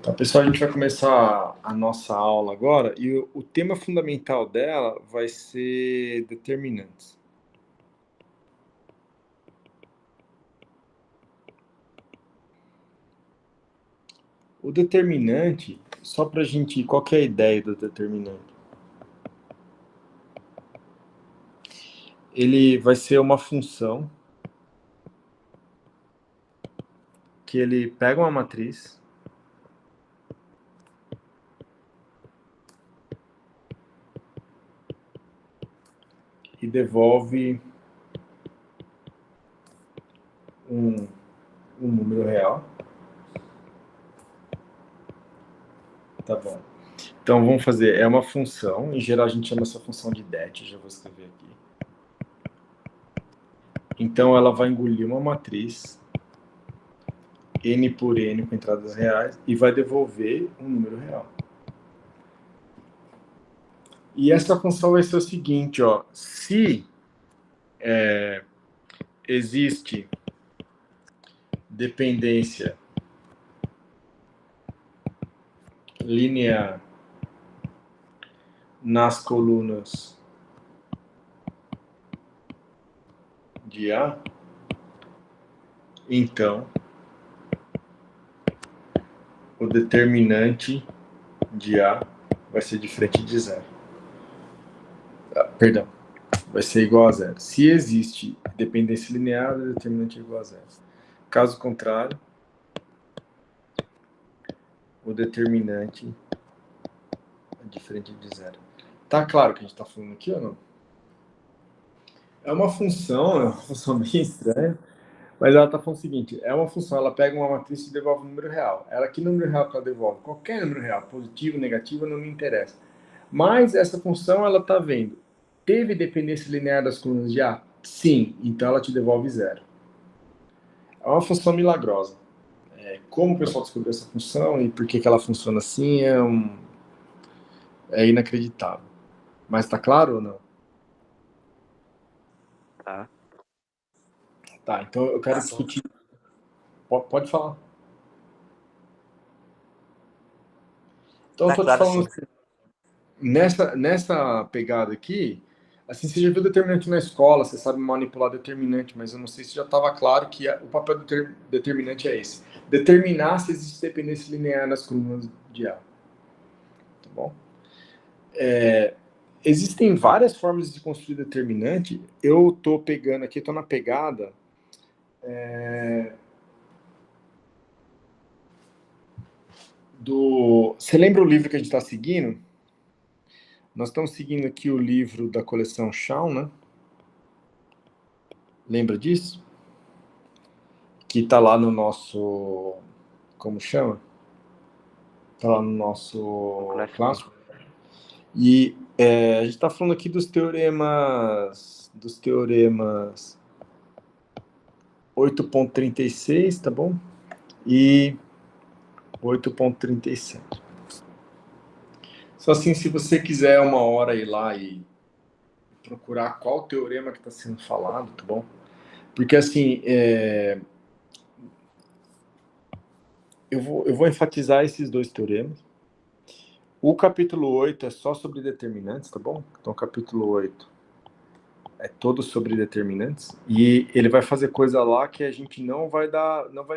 Então, pessoal, a gente vai começar a nossa aula agora e o tema fundamental dela vai ser determinantes. O determinante, só para a gente... Qual que é a ideia do determinante? Ele vai ser uma função que ele pega uma matriz e devolve um número real. Tá bom. Então, vamos fazer... É uma função, em geral a gente chama essa função de det, já vou escrever aqui. Então, ela vai engolir uma matriz, n por n com entradas reais, e vai devolver um número real. E essa função vai ser o seguinte, ó, se existe dependência linear nas colunas de A, então o determinante de A vai ser diferente de zero. Perdão, vai ser igual a zero. Se existe dependência linear, o determinante é igual a zero. Caso contrário, o determinante é diferente de zero. Tá claro o que a gente está falando aqui ou não? É uma função bem estranha, mas ela está falando o seguinte, é uma função, ela pega uma matriz e devolve um número real. Que número real que ela devolve? Qualquer número real, positivo, negativo, não me interessa. Mas essa função, ela está vendo, teve dependência linear das colunas de A? Sim, então ela te devolve zero. É uma função milagrosa. Como o pessoal descobriu essa função e por que ela funciona assim é inacreditável. Mas tá claro ou não? Tá. Tá, então eu quero discutir... Pode falar. Então eu tô te falando assim, nessa pegada aqui, assim, você já viu determinante na escola, você sabe manipular determinante, mas eu não sei se já estava claro que o papel do determinante é esse. Determinar se existe dependência linear nas colunas de A. Tá bom? Existem várias formas de construir determinante. Eu tô pegando aqui, tô na pegada... Você lembra o livro que a gente está seguindo? Nós estamos seguindo aqui o livro da coleção Shawn, né? Lembra disso? Que está lá no nosso... Como chama? Está lá no nosso clássico. E a gente está falando aqui dos teoremas 8.36, tá bom? E 8.37. Só assim, se você quiser uma hora ir lá e procurar qual teorema que está sendo falado, tá bom? Porque assim, eu vou enfatizar esses dois teoremas. O capítulo 8 é só sobre determinantes, tá bom? Então, o capítulo 8 é todo sobre determinantes. E ele vai fazer coisa lá que a gente não vai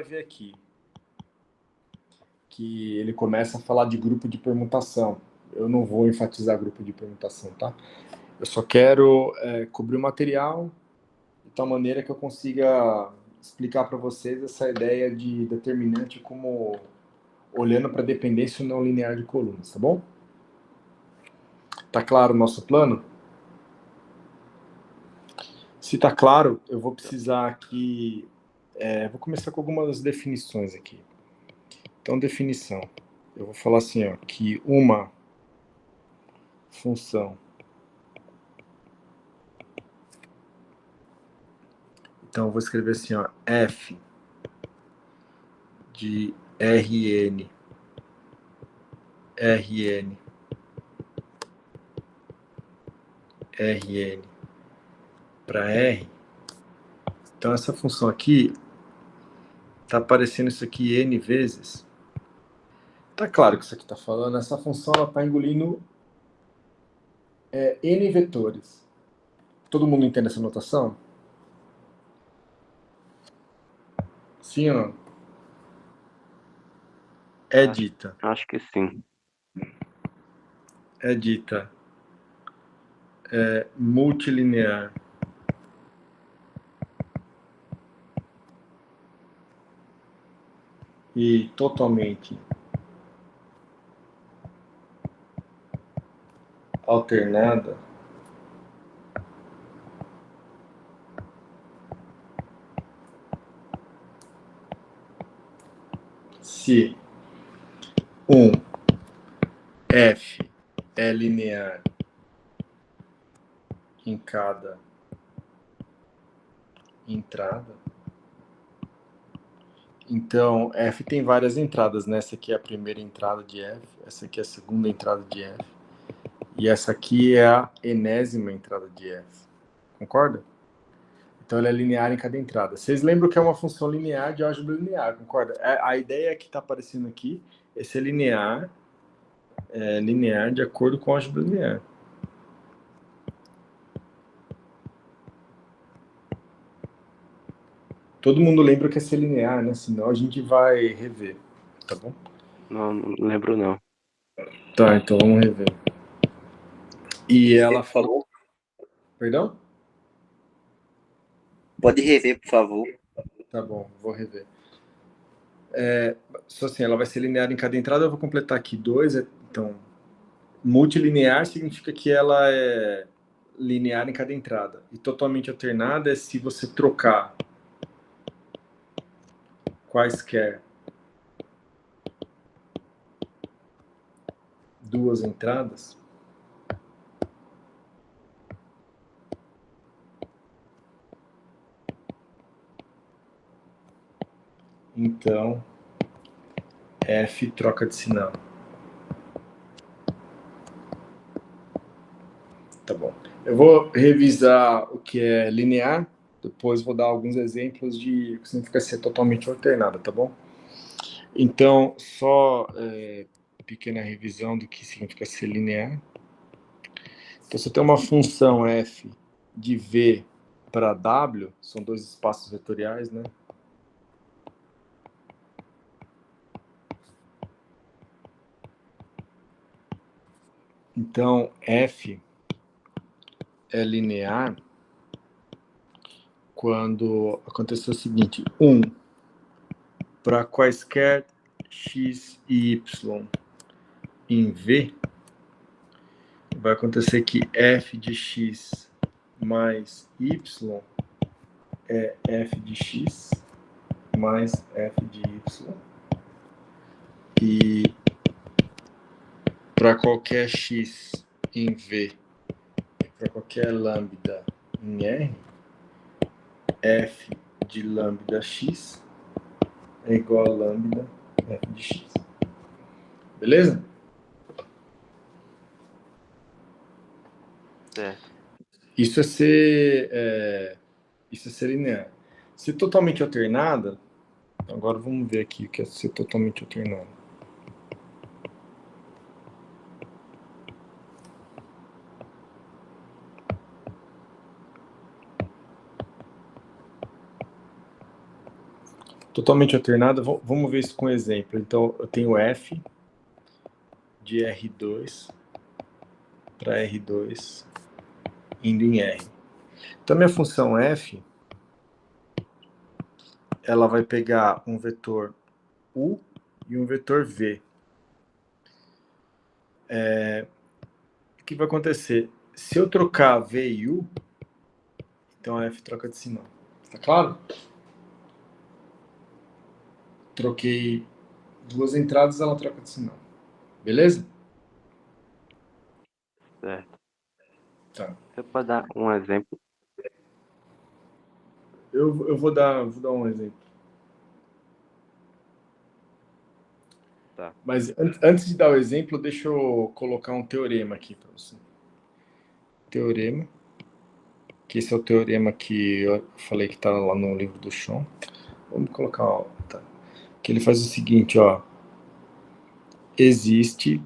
ver aqui. Que ele começa a falar de grupo de permutação. Eu não vou enfatizar grupo de permutação, tá? Eu só quero cobrir o material de tal maneira que eu consiga explicar para vocês essa ideia de determinante como olhando para a dependência não linear de colunas, tá bom? Tá claro o nosso plano? Se tá claro, eu vou precisar aqui... vou começar com algumas definições aqui. Então, definição. Eu vou falar assim, ó, que uma função... Então, eu vou escrever assim, ó, f de Rn para R. Então, essa função aqui está aparecendo isso aqui n vezes. Tá claro que isso aqui está falando, essa função ela está engolindo N vetores. Todo mundo entende essa notação? Sim ou não? É dita. Acho que sim. É dita. Multilinear. E totalmente alternada se F é linear em cada entrada. Então, F tem várias entradas, né? Essa aqui é a primeira entrada de F, essa aqui é a segunda entrada de F, e essa aqui é a enésima entrada de F. Concorda? Então, ela é linear em cada entrada. Vocês lembram que é uma função linear de álgebra linear, concorda? A ideia que está aparecendo aqui é ser linear de acordo com a álgebra linear. Todo mundo lembra que é ser linear, né? Senão a gente vai rever, tá bom? Não lembro, não. Tá, então vamos rever. E ela falou... Perdão? Pode rever, por favor. Tá bom, vou rever. Só assim, ela vai ser linear em cada entrada, eu vou completar aqui 2. Então, multilinear significa que ela é linear em cada entrada. E totalmente alternada é se você trocar quaisquer duas entradas, então F troca de sinal. Tá bom. Eu vou revisar o que é linear, depois vou dar alguns exemplos de o que significa ser totalmente alternada, tá bom? Então, só pequena revisão do que significa ser linear. Então, você tem uma função f de v para w, são dois espaços vetoriais, né? Então, f é linear quando aconteceu o seguinte: para quaisquer x e y em v, vai acontecer que f de x mais y é f de x mais f de y. E para qualquer x em v, para qualquer lambda em R, f de lambda x é igual a lambda f de x. Beleza? Certo. Isso é ser linear. Ser totalmente alternada, agora vamos ver aqui o que é ser totalmente alternada. Totalmente alternada, vamos ver isso com um exemplo. Então, eu tenho f de R2 para R2 indo em R. Então, minha função f, ela vai pegar um vetor u e um vetor v. O que vai acontecer? Se eu trocar v e u, então a f troca de sinal. Tá claro? Troquei duas entradas, ela troca de sinal. Beleza? Certo. Tá. Você pode dar um exemplo? Eu vou dar um exemplo. Tá. Mas antes de dar o exemplo, deixa eu colocar um teorema aqui para você. Teorema. Que esse é o teorema que eu falei que está lá no livro do Sean. Vamos colocar, ó, tá. Que ele faz o seguinte, ó. existe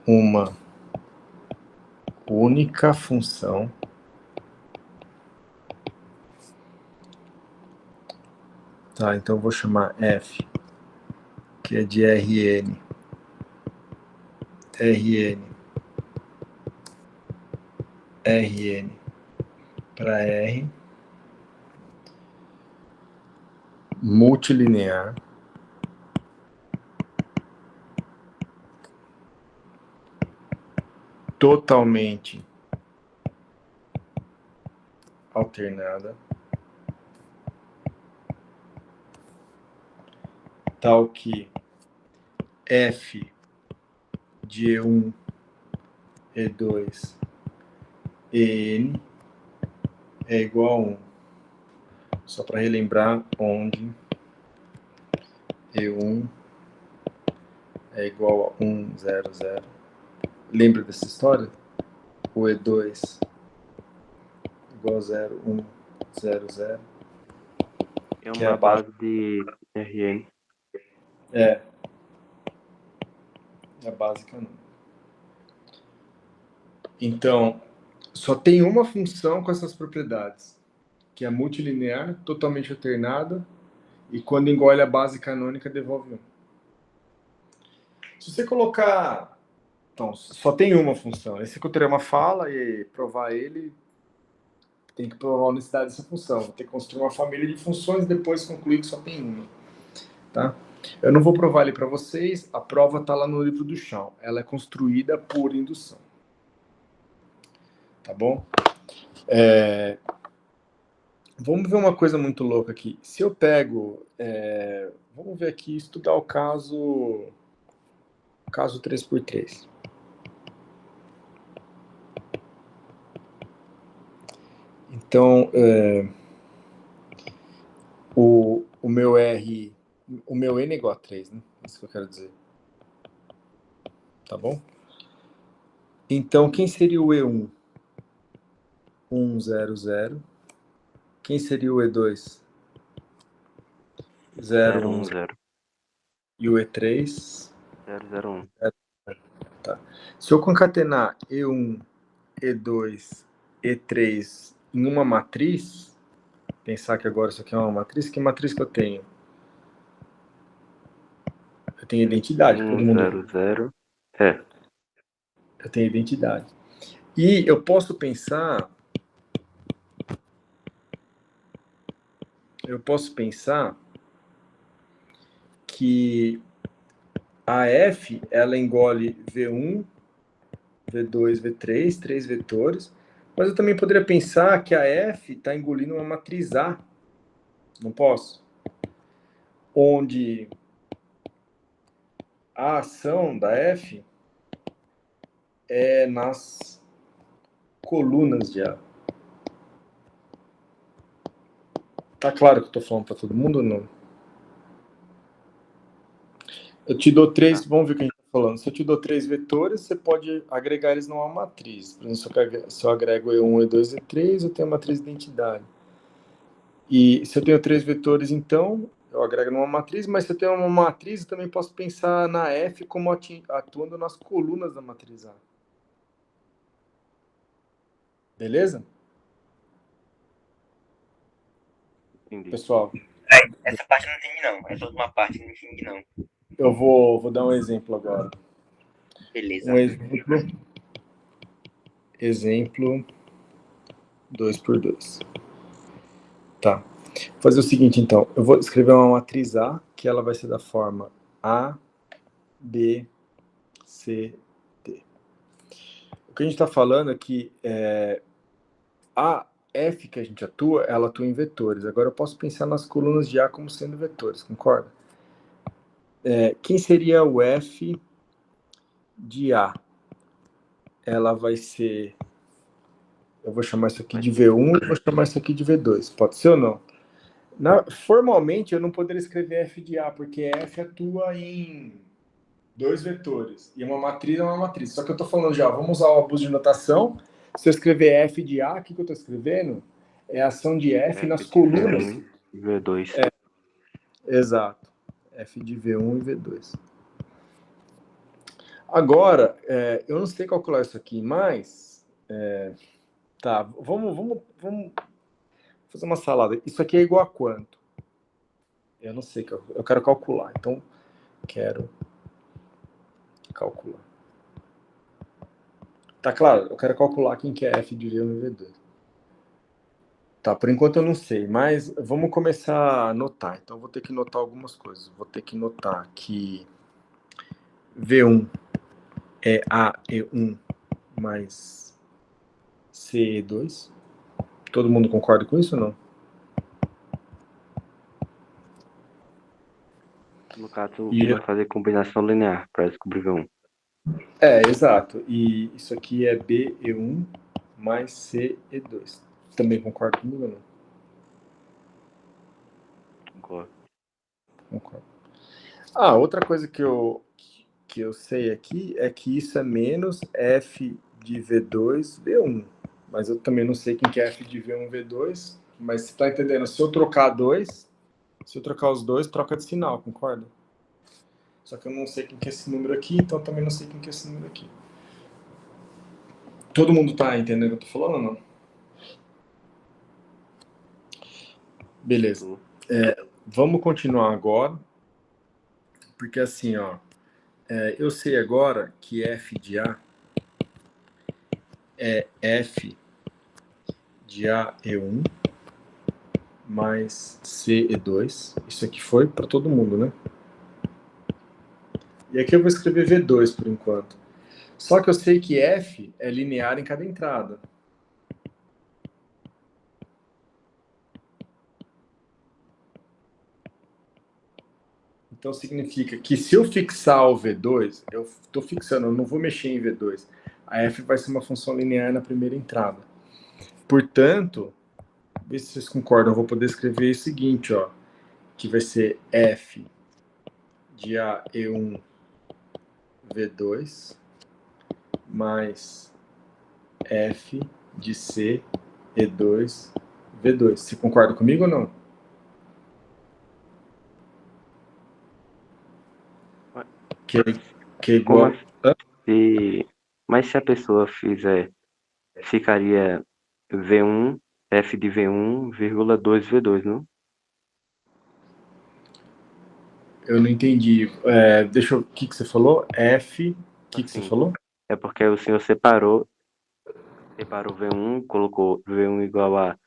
uma única função tá, então eu vou chamar f, que é de Rn para R multilinear totalmente alternada, tal que f de E1, E2, En é igual a 1. Só para relembrar, onde E1 é igual a 1, 0, 0. Lembra dessa história? O E2 igual a 0, 1, 0, 0. É Que é a uma base. base de Rn. É a básica não. Então, só tem uma função com essas propriedades, que é multilinear, totalmente alternada, e quando engole a base canônica, devolve 1. Se você colocar... Então, só tem uma função. Esse teorema fala e provar ele, tem que provar a unicidade dessa função. Vou ter que construir uma família de funções e depois concluir que só tem uma. Tá? Eu não vou provar ele para vocês, a prova está lá no livro do chão. Ela é construída por indução. Tá bom? Vamos ver uma coisa muito louca aqui. Se eu pego... vamos ver aqui, estudar o caso 3x3. Então, o meu R... O meu N é igual a 3, né? Isso que eu quero dizer. Tá bom? Então, quem seria o E1? 1, 0, 0. Quem seria o E2? 0, 1, 010. e o E3? 001. Tá. Se eu concatenar E1, E2, E3 em uma matriz, pensar que agora isso aqui é uma matriz, que matriz que eu tenho? Eu tenho identidade, todo mundo. 100. Eu tenho identidade. E eu posso pensar que a F, ela engole V1, V2, V3, 3 vetores, mas eu também poderia pensar que a F está engolindo uma matriz A, não posso? Onde a ação da F é nas colunas de A. Tá claro que eu tô falando para todo mundo ou não? Eu te dou 3, vamos ver o que a gente tá falando. Se eu te dou 3 vetores, você pode agregar eles numa matriz. Por exemplo, se eu agrego E1, E2, E3, eu tenho a matriz de identidade. E se eu tenho 3 vetores, então, eu agrego numa matriz, mas se eu tenho uma matriz, eu também posso pensar na F como atuando nas colunas da matriz A. Beleza? Entendi. Pessoal, Essa parte eu não entendi, não. Essa última parte eu não entendi, não. eu vou dar um exemplo agora. Beleza. Um exemplo 2x2. Tá. Vou fazer o seguinte, então. Eu vou escrever uma matriz A, que ela vai ser da forma A, B, C, D. O que a gente está falando é que a F que a gente atua, ela atua em vetores. Agora eu posso pensar nas colunas de A como sendo vetores, concorda? Quem seria o F de A? Ela vai ser... Eu vou chamar isso aqui de V1 e vou chamar isso aqui de V2. Pode ser ou não? Formalmente, eu não poderia escrever F de A, porque F atua em 2 vetores. E uma matriz é uma matriz. Só que eu estou falando já, vamos usar o abuso de notação. Se eu escrever F de A, o que eu estou escrevendo? é a ação de F nas F de colunas. V1 e V2. Exato. F de V1 e V2. Agora, eu não sei calcular isso aqui, mas... tá, vamos fazer uma salada. Isso aqui é igual a quanto? Eu não sei, eu quero calcular. Então, quero calcular. Tá claro, eu quero calcular quem que é F de V1 e V2. Tá, por enquanto eu não sei, mas vamos começar a anotar. Então, eu vou ter que notar algumas coisas. Vou ter que notar que V1 é AE1 mais CE2. Todo mundo concorda com isso ou não? No caso, E, vai fazer combinação linear para descobrir V1. exato. E isso aqui é BE1 mais CE2. Também concorda comigo ou não? Concordo. Concordo. Outra coisa que eu sei aqui é que isso é menos F de V2, V1. Mas eu também não sei quem que é F de V1, V2. Mas você tá entendendo? Se eu trocar os dois, troca de sinal, concorda? Só que eu não sei quem que é esse número aqui, então eu também não sei quem que é esse número aqui. Todo mundo tá entendendo o que eu tô falando ou não? Beleza. Vamos continuar agora. Porque assim, ó, eu sei agora que F de A é F de AE1 mais CE2. Isso aqui foi para todo mundo, né? E aqui eu vou escrever V2 por enquanto. Só que eu sei que F é linear em cada entrada. Então significa que se eu fixar o V2, eu estou fixando, eu não vou mexer em V2. A F vai ser uma função linear na primeira entrada. Portanto, vê se vocês concordam, eu vou poder escrever o seguinte, ó, que vai ser F de AE1 V2 mais F de C E2 V2. Você concorda comigo ou não? Que é Como igual... assim? Mas se a pessoa fizer, ficaria V1, F de V1, vírgula 2 V2, não? Eu não entendi. Deixa eu... O que você falou? F... O que você Assim, falou? é porque o senhor separou V1, colocou V1 igual a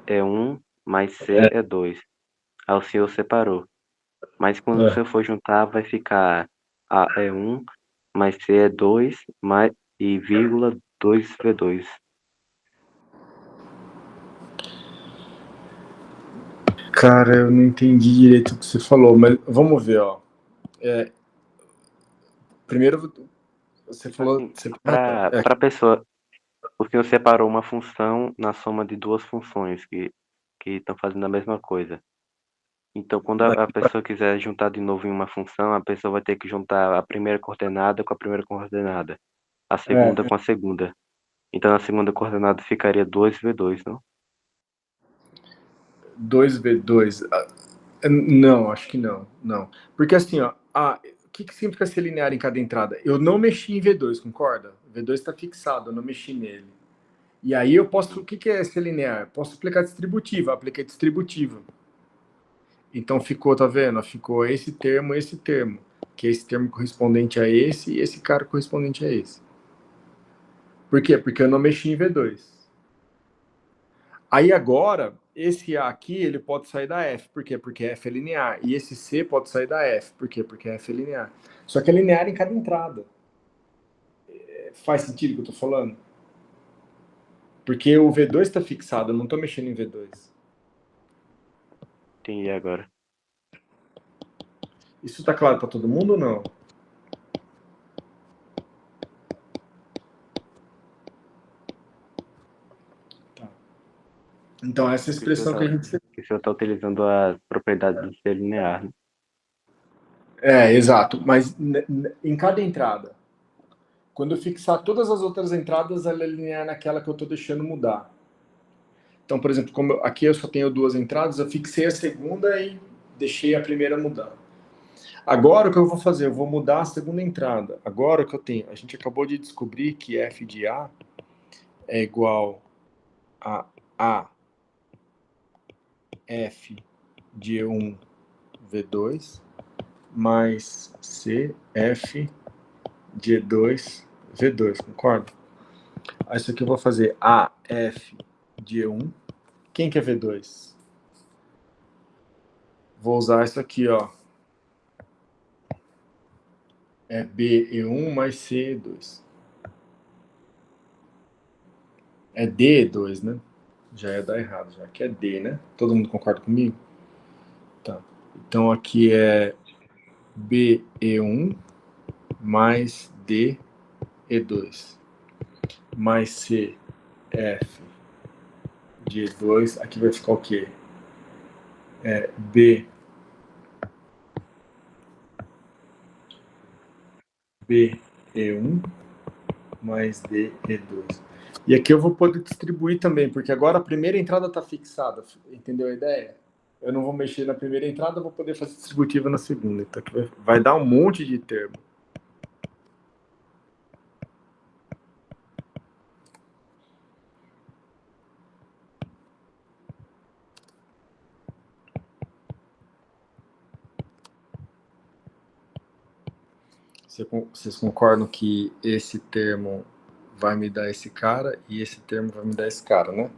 é 1 mais C é 2. Aí o senhor separou. Mas quando o senhor for juntar, vai ficar A é 1 mais C é 2 mais, e vírgula 2V2. Cara, eu não entendi direito o que você falou, mas vamos ver, ó. Primeiro, você falou... Assim, para a pessoa, o senhor separou uma função na soma de duas funções que estão fazendo a mesma coisa. Então, quando a pessoa quiser juntar de novo em uma função, a pessoa vai ter que juntar a primeira coordenada com a primeira coordenada, a segunda com a segunda. Então, a segunda coordenada ficaria 2V2, não? 2V2. Não, acho que não. Não. Porque assim, ó, o que significa ser linear em cada entrada? Eu não mexi em V2, concorda? O V2 está fixado, eu não mexi nele. E aí eu posso... O que é ser linear? Posso aplicar distributiva, apliquei distributiva. Então ficou, tá vendo? Ficou esse termo, que é esse termo correspondente a esse e esse cara correspondente a esse. Por quê? Porque eu não mexi em V2. Aí agora, esse A aqui, ele pode sair da F. Por quê? Porque F é linear. E esse C pode sair da F. Por quê? Porque F é linear. Só que é linear em cada entrada. Faz sentido o que eu tô falando? Porque o V2 está fixado, eu não tô mexendo em V2. Entendi agora. Isso tá claro para todo mundo ou não? Tá. Então, essa expressão que a gente... Que o senhor está utilizando as propriedades de ser linear, né? Exato. Mas em cada entrada. Quando eu fixar todas as outras entradas, ela é linear naquela que eu tô deixando mudar. Então, por exemplo, como aqui eu só tenho duas entradas, eu fixei a segunda e deixei a primeira mudar. Agora o que eu vou fazer? Eu vou mudar a segunda entrada. Agora o que eu tenho? A gente acabou de descobrir que f de A é igual a f de E1 V2 mais CF de E2 V2, concorda? Aí isso aqui eu vou fazer AF de E1. Quem que é V2? Vou usar isso aqui, ó. É BE1 mais CE2. É DE2, né? Já ia dar errado, já que é D, né? Todo mundo concorda comigo? Tá. Então aqui é BE1 mais DE2 mais CF de E2. Aqui vai ficar o quê? É BE1 mais DE2. E aqui eu vou poder distribuir também, porque agora a primeira entrada está fixada. Entendeu a ideia? Eu não vou mexer na primeira entrada, eu vou poder fazer distributiva na segunda. Então aqui vai dar um monte de termo. Vocês concordam que esse termo vai me dar esse cara e esse termo vai me dar esse cara, né?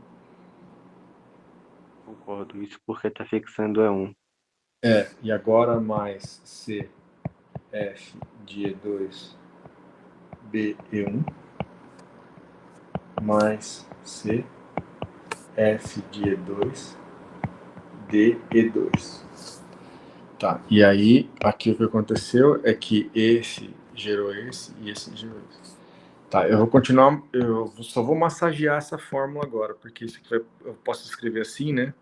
Concordo. Isso porque tá fixando E1. E agora mais CF de E2 BE1 mais CF de E2 DE2. Tá, e aí aqui o que aconteceu é que esse gerou esse e esse gerou esse. Tá, eu vou continuar, eu só vou massagear essa fórmula agora, porque isso aqui eu posso escrever assim, né?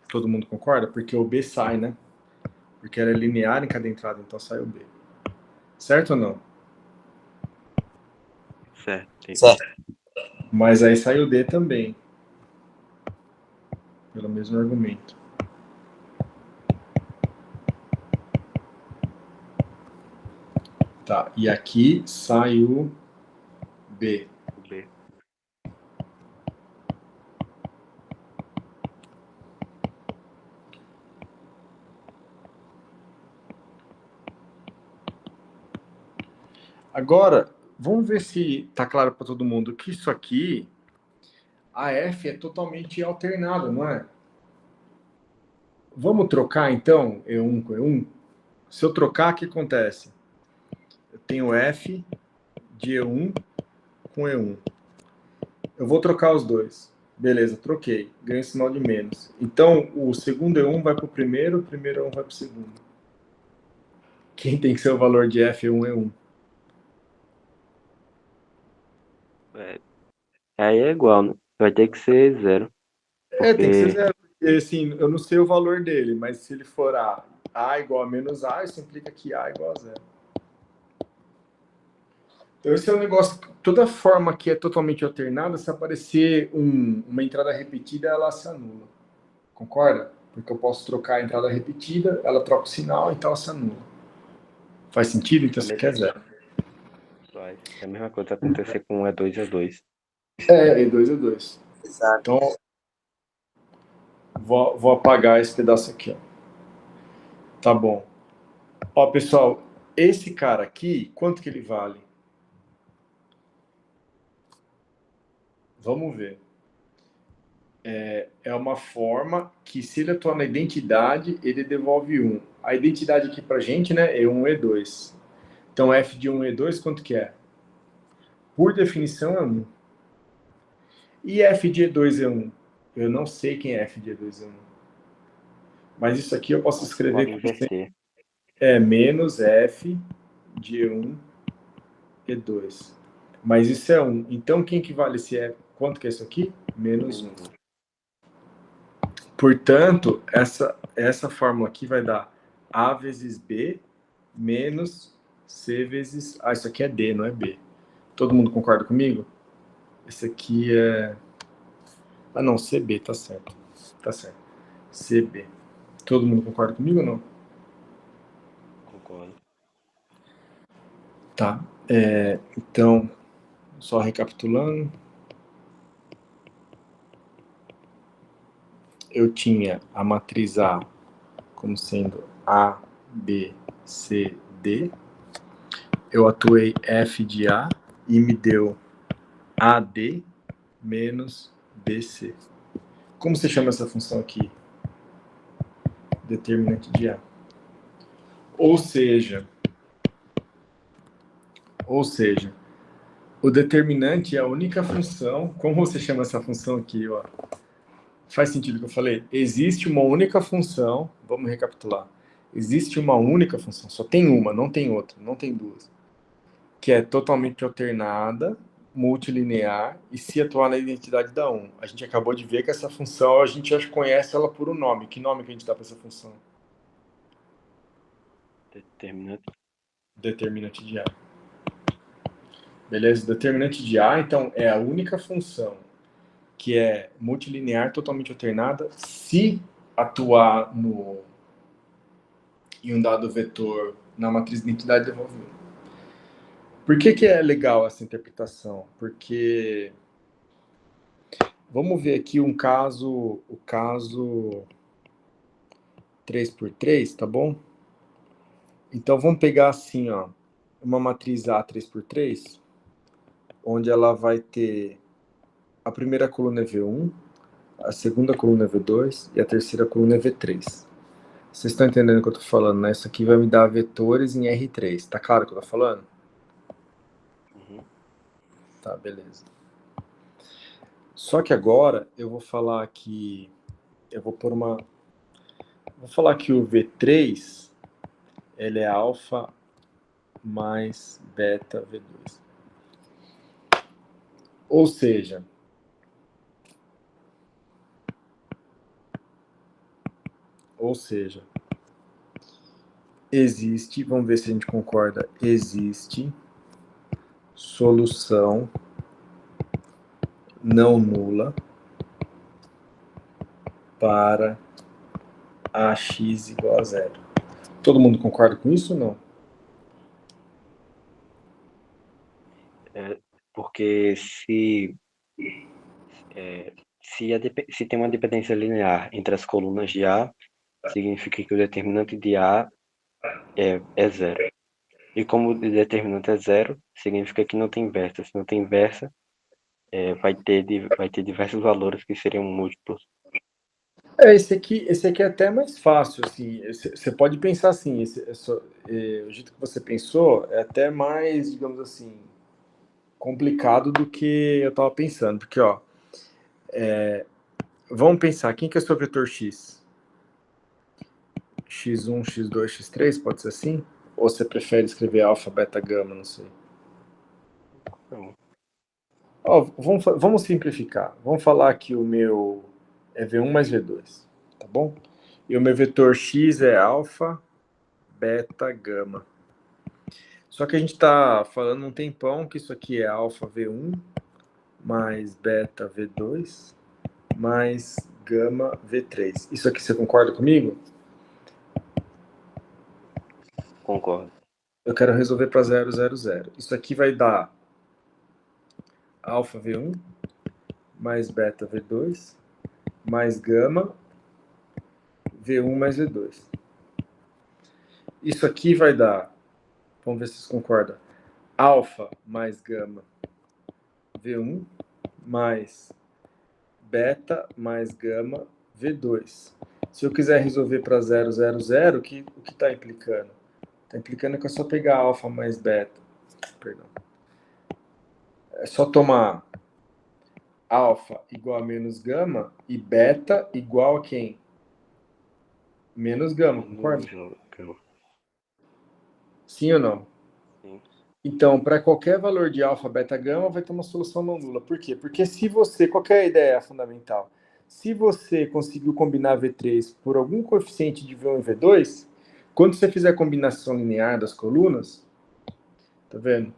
Todo mundo concorda? Porque o B sai, né? Porque era linear em cada entrada, então sai o B. Certo ou não? Certo. Mas aí sai o D também. Pelo mesmo argumento. Tá, e aqui sai o B. O B. Agora, vamos ver se tá claro para todo mundo que isso aqui, a F é totalmente alternada, não é? Vamos trocar então E1 com E1? Se eu trocar, o que acontece? Eu tenho F de E1 com E1. Eu vou trocar os dois. Beleza, troquei. Ganho sinal de menos. Então, o segundo E1 vai para o primeiro E1 vai para o segundo. Quem tem que ser o valor de F1 E1? Aí é igual, né? Vai ter que ser 0. Tem que ser Porque zero. Porque, assim, eu não sei o valor dele, mas se ele for A igual a menos A, isso implica que A igual a zero. Então, esse é um negócio. Toda forma que é totalmente alternada, se aparecer uma entrada repetida, ela se anula. Concorda? Porque eu posso trocar a entrada repetida, ela troca o sinal, então ela se anula. Faz sentido? Então você quer zero. é a mesma coisa acontecer com E2 e E2. E2 é 2. Exato. Então, vou apagar esse pedaço aqui, ó. Tá bom. Ó, pessoal, esse cara aqui, quanto que ele vale? Vamos ver. É uma forma que, se ele atuar na identidade, ele devolve 1. A identidade aqui pra gente, né, é 1 E2. Então, F de 1 E2, quanto que é? Por definição, é 1. E F de E2 é 1? Eu não sei quem é F de E2 é 1. Mas isso aqui eu posso escrever Pode como inverter. menos F de E1 E2. Mas isso é 1. Então, quem que vale esse F? Quanto que é isso aqui? Menos 1. Portanto, essa fórmula aqui vai dar A vezes B menos C vezes... isso aqui é D, não é B. Todo mundo concorda comigo? Esse aqui é... Ah, não, CB, tá certo. Tá certo. CB. Todo mundo concorda comigo ou não? Concordo. Tá. Então, só recapitulando. Eu tinha a matriz A como sendo A, B, C, D. Eu atuei F de A e me deu AD menos BC. Como você chama essa função aqui? Determinante de A. Ou seja, o determinante é a única função. Como você chama essa função aqui? Ó? Faz sentido o que eu falei? Existe uma única função. Vamos recapitular. Existe uma única função. Só tem uma, não tem outra, não tem duas. Que é totalmente alternada, multilinear e se atuar na identidade da 1. A gente acabou de ver que essa função, a gente já conhece ela por um nome. Que nome que a gente dá para essa função? Determinante. Determinante de A. Beleza? Determinante de A, então, é a única função que é multilinear, totalmente alternada, se atuar em um dado vetor na matriz de identidade devolve 1. Por que é legal essa interpretação? Porque vamos ver aqui o caso 3x3, tá bom? Então vamos pegar assim, ó, uma matriz A 3x3, onde ela vai ter a primeira coluna é V1, a segunda coluna é V2 e a terceira coluna é V3. Vocês estão entendendo o que eu estou falando, né? Isso aqui vai me dar vetores em R3. Tá claro o que eu estou falando? Uhum. Tá, beleza. Só que agora eu vou falar que... Vou falar que o V3 ele é alfa mais beta V2. Ou seja, existe, vamos ver se a gente concorda, existe solução não nula para AX igual a zero. Todo mundo concorda com isso ou não? Porque se tem uma dependência linear entre as colunas de A, significa que o determinante de A é zero. E como o determinante é zero, significa que não tem inversa. Se não tem inversa, vai ter diversos valores que seriam múltiplos. Esse aqui é até mais fácil, assim, você pode pensar assim, o jeito que você pensou é até mais, digamos assim, complicado do que eu estava pensando, porque, ó, vamos pensar, quem que é o seu vetor X? X1, X2, X3, pode ser assim? Ou você prefere escrever alfa, beta, gama, não sei. Então, Ó, vamos simplificar. Vamos falar que o meu é V1 mais V2, tá bom? E o meu vetor X é alfa, beta, gama. Só que a gente está falando um tempão que isso aqui é alfa V1 mais beta V2 mais gama V3. Isso aqui você concorda comigo? concordo. Eu quero resolver para 0, 0, 0. Isso aqui vai dar alfa V1 mais beta V2 mais gama V1 mais V2. Isso aqui vai dar, vamos ver se vocês concordam, alfa mais gama V1 mais beta mais gama V2. Se eu quiser resolver para 0, 0, 0, o que está implicando? Está implicando que é só pegar alfa mais beta. Perdão. É só tomar alfa igual a menos gama e beta igual a quem? Menos gama, concorda? Sim ou não? Sim. Então, para qualquer valor de alfa, beta, gama, vai ter uma solução não nula. Por quê? Porque se você, qual que é a ideia fundamental? Se você conseguiu combinar V3 por algum coeficiente de V1 e V2, quando você fizer a combinação linear das colunas, tá vendo?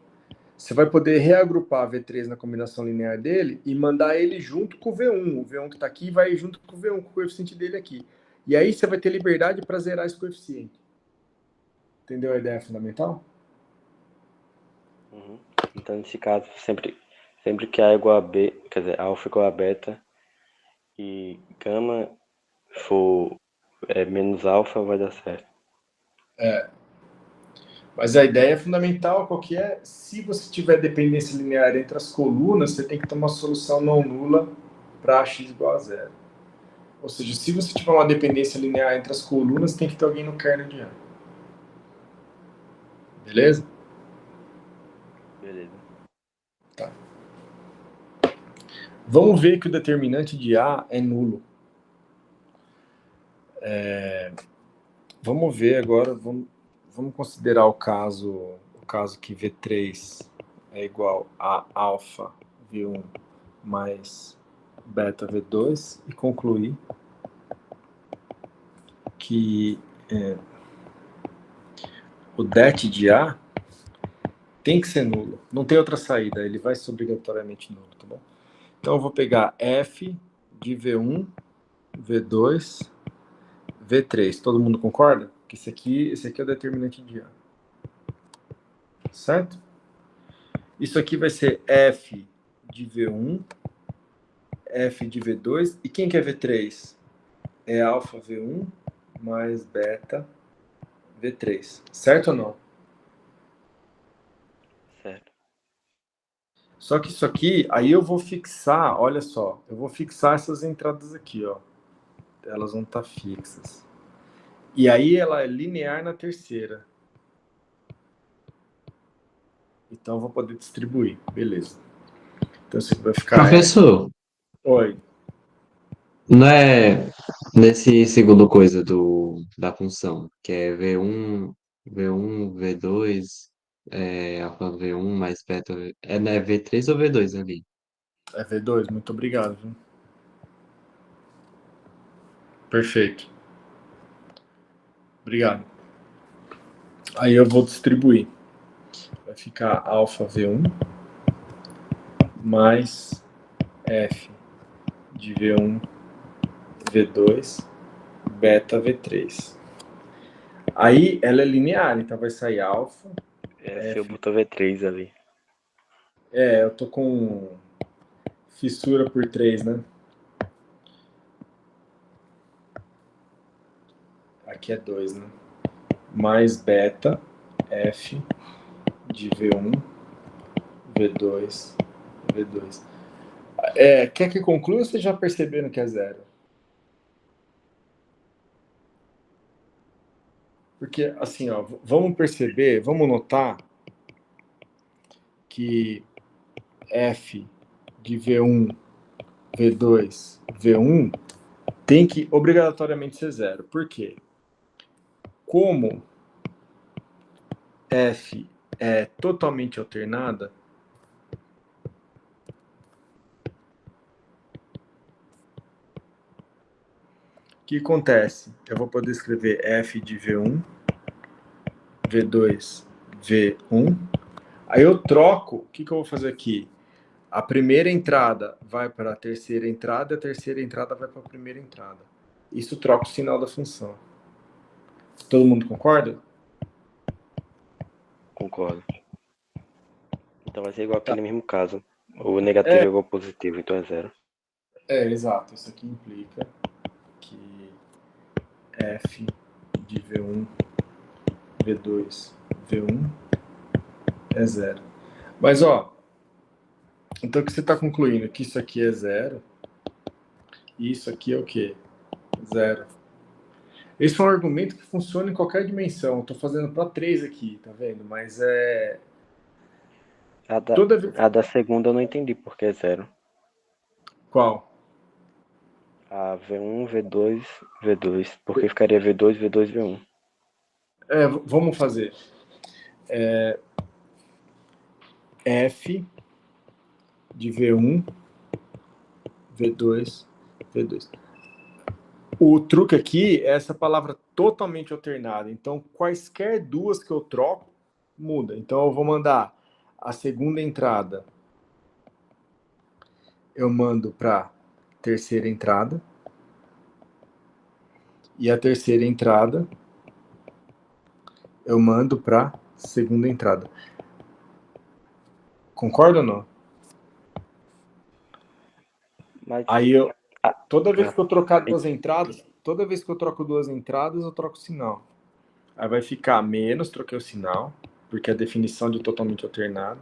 você vai poder reagrupar V3 na combinação linear dele e mandar ele junto com o V1. O V1 que está aqui vai junto com o V1, com o coeficiente dele aqui. E aí você vai ter liberdade para zerar esse coeficiente. Entendeu a ideia fundamental? Uhum. Então, nesse caso, sempre que A é igual a B, quer dizer, alfa igual a beta, e gama for menos alfa, vai dar certo. Mas a ideia fundamental qual que é? Se você tiver dependência linear entre as colunas, você tem que ter uma solução não nula para x igual a zero. Ou seja, se você tiver uma dependência linear entre as colunas, tem que ter alguém no kernel de A. Beleza? Beleza. Tá. Vamos ver que o determinante de A é nulo. Vamos ver agora, vamos considerar o caso que V3 é igual a alfa V1 mais beta V2 e concluir que o det de A tem que ser nulo. Não tem outra saída, ele vai ser obrigatoriamente nulo, tá bom? Então eu vou pegar f de V1, V2, V3. Todo mundo concorda? Que esse aqui é o determinante de A. Certo? Isso aqui vai ser f de V1, f de V2. E quem que é V3? É alfa V1 mais beta V3. Certo ou não? Certo. Só que isso aqui, aí eu vou fixar, olha só, eu vou fixar essas entradas aqui, ó. Elas vão estar fixas. E aí ela é linear na terceira. Então eu vou poder distribuir, beleza. Então isso aqui vai ficar... Professor, Oi. não é nesse segundo coisa da função, que é V1, V2, alfa V1 mais beta, né, V3 ou V2 ali? É V2, muito obrigado. Viu? Perfeito. Obrigado. Aí eu vou distribuir. Vai ficar alfa V1 mais F de V1, V2, beta V3. Aí ela é linear, então vai sair alfa. Se eu botar V3 ali. Eu tô com fissura por 3, né? Aqui é 2, né? Mais beta F de V1, V2, V2. Quer que conclua ou vocês já perceberam que é zero? Porque, assim, ó, vamos perceber, vamos notar que F de V1, V2, V1 tem que obrigatoriamente ser zero. Por quê? Como F é totalmente alternada, o que acontece? Eu vou poder escrever F de V1, V2, V1. Aí eu troco, o que eu vou fazer aqui? A primeira entrada vai para a terceira entrada, e a terceira entrada vai para a primeira entrada. Isso troca o sinal da função. Todo mundo concorda? Concordo. Então vai ser igual aquele mesmo caso. O negativo é igual ao positivo, então é zero. Exato. Isso aqui implica que F de V1, V2, V1 é zero. Mas, ó, então o que você está concluindo? Que isso aqui é zero. E isso aqui é o quê? Zero. Esse é um argumento que funciona em qualquer dimensão. Estou fazendo para 3 aqui, tá vendo? Mas A da segunda eu não entendi porque é zero. Qual? A V1, V2, V2. Porque ficaria V2, V2, V1. Vamos fazer. F de V1, V2, V2. O truque aqui é essa palavra totalmente alternada. Então, quaisquer duas que eu troco, muda. Então, eu vou mandar A segunda entrada eu mando para terceira entrada. E a terceira entrada eu mando para segunda entrada. Concorda ou não? Mas Aí eu, ah, toda vez que eu trocar duas entradas, toda vez que eu troco duas entradas, eu troco o sinal. Aí vai ficar menos, troquei o sinal, porque é a definição de totalmente alternada.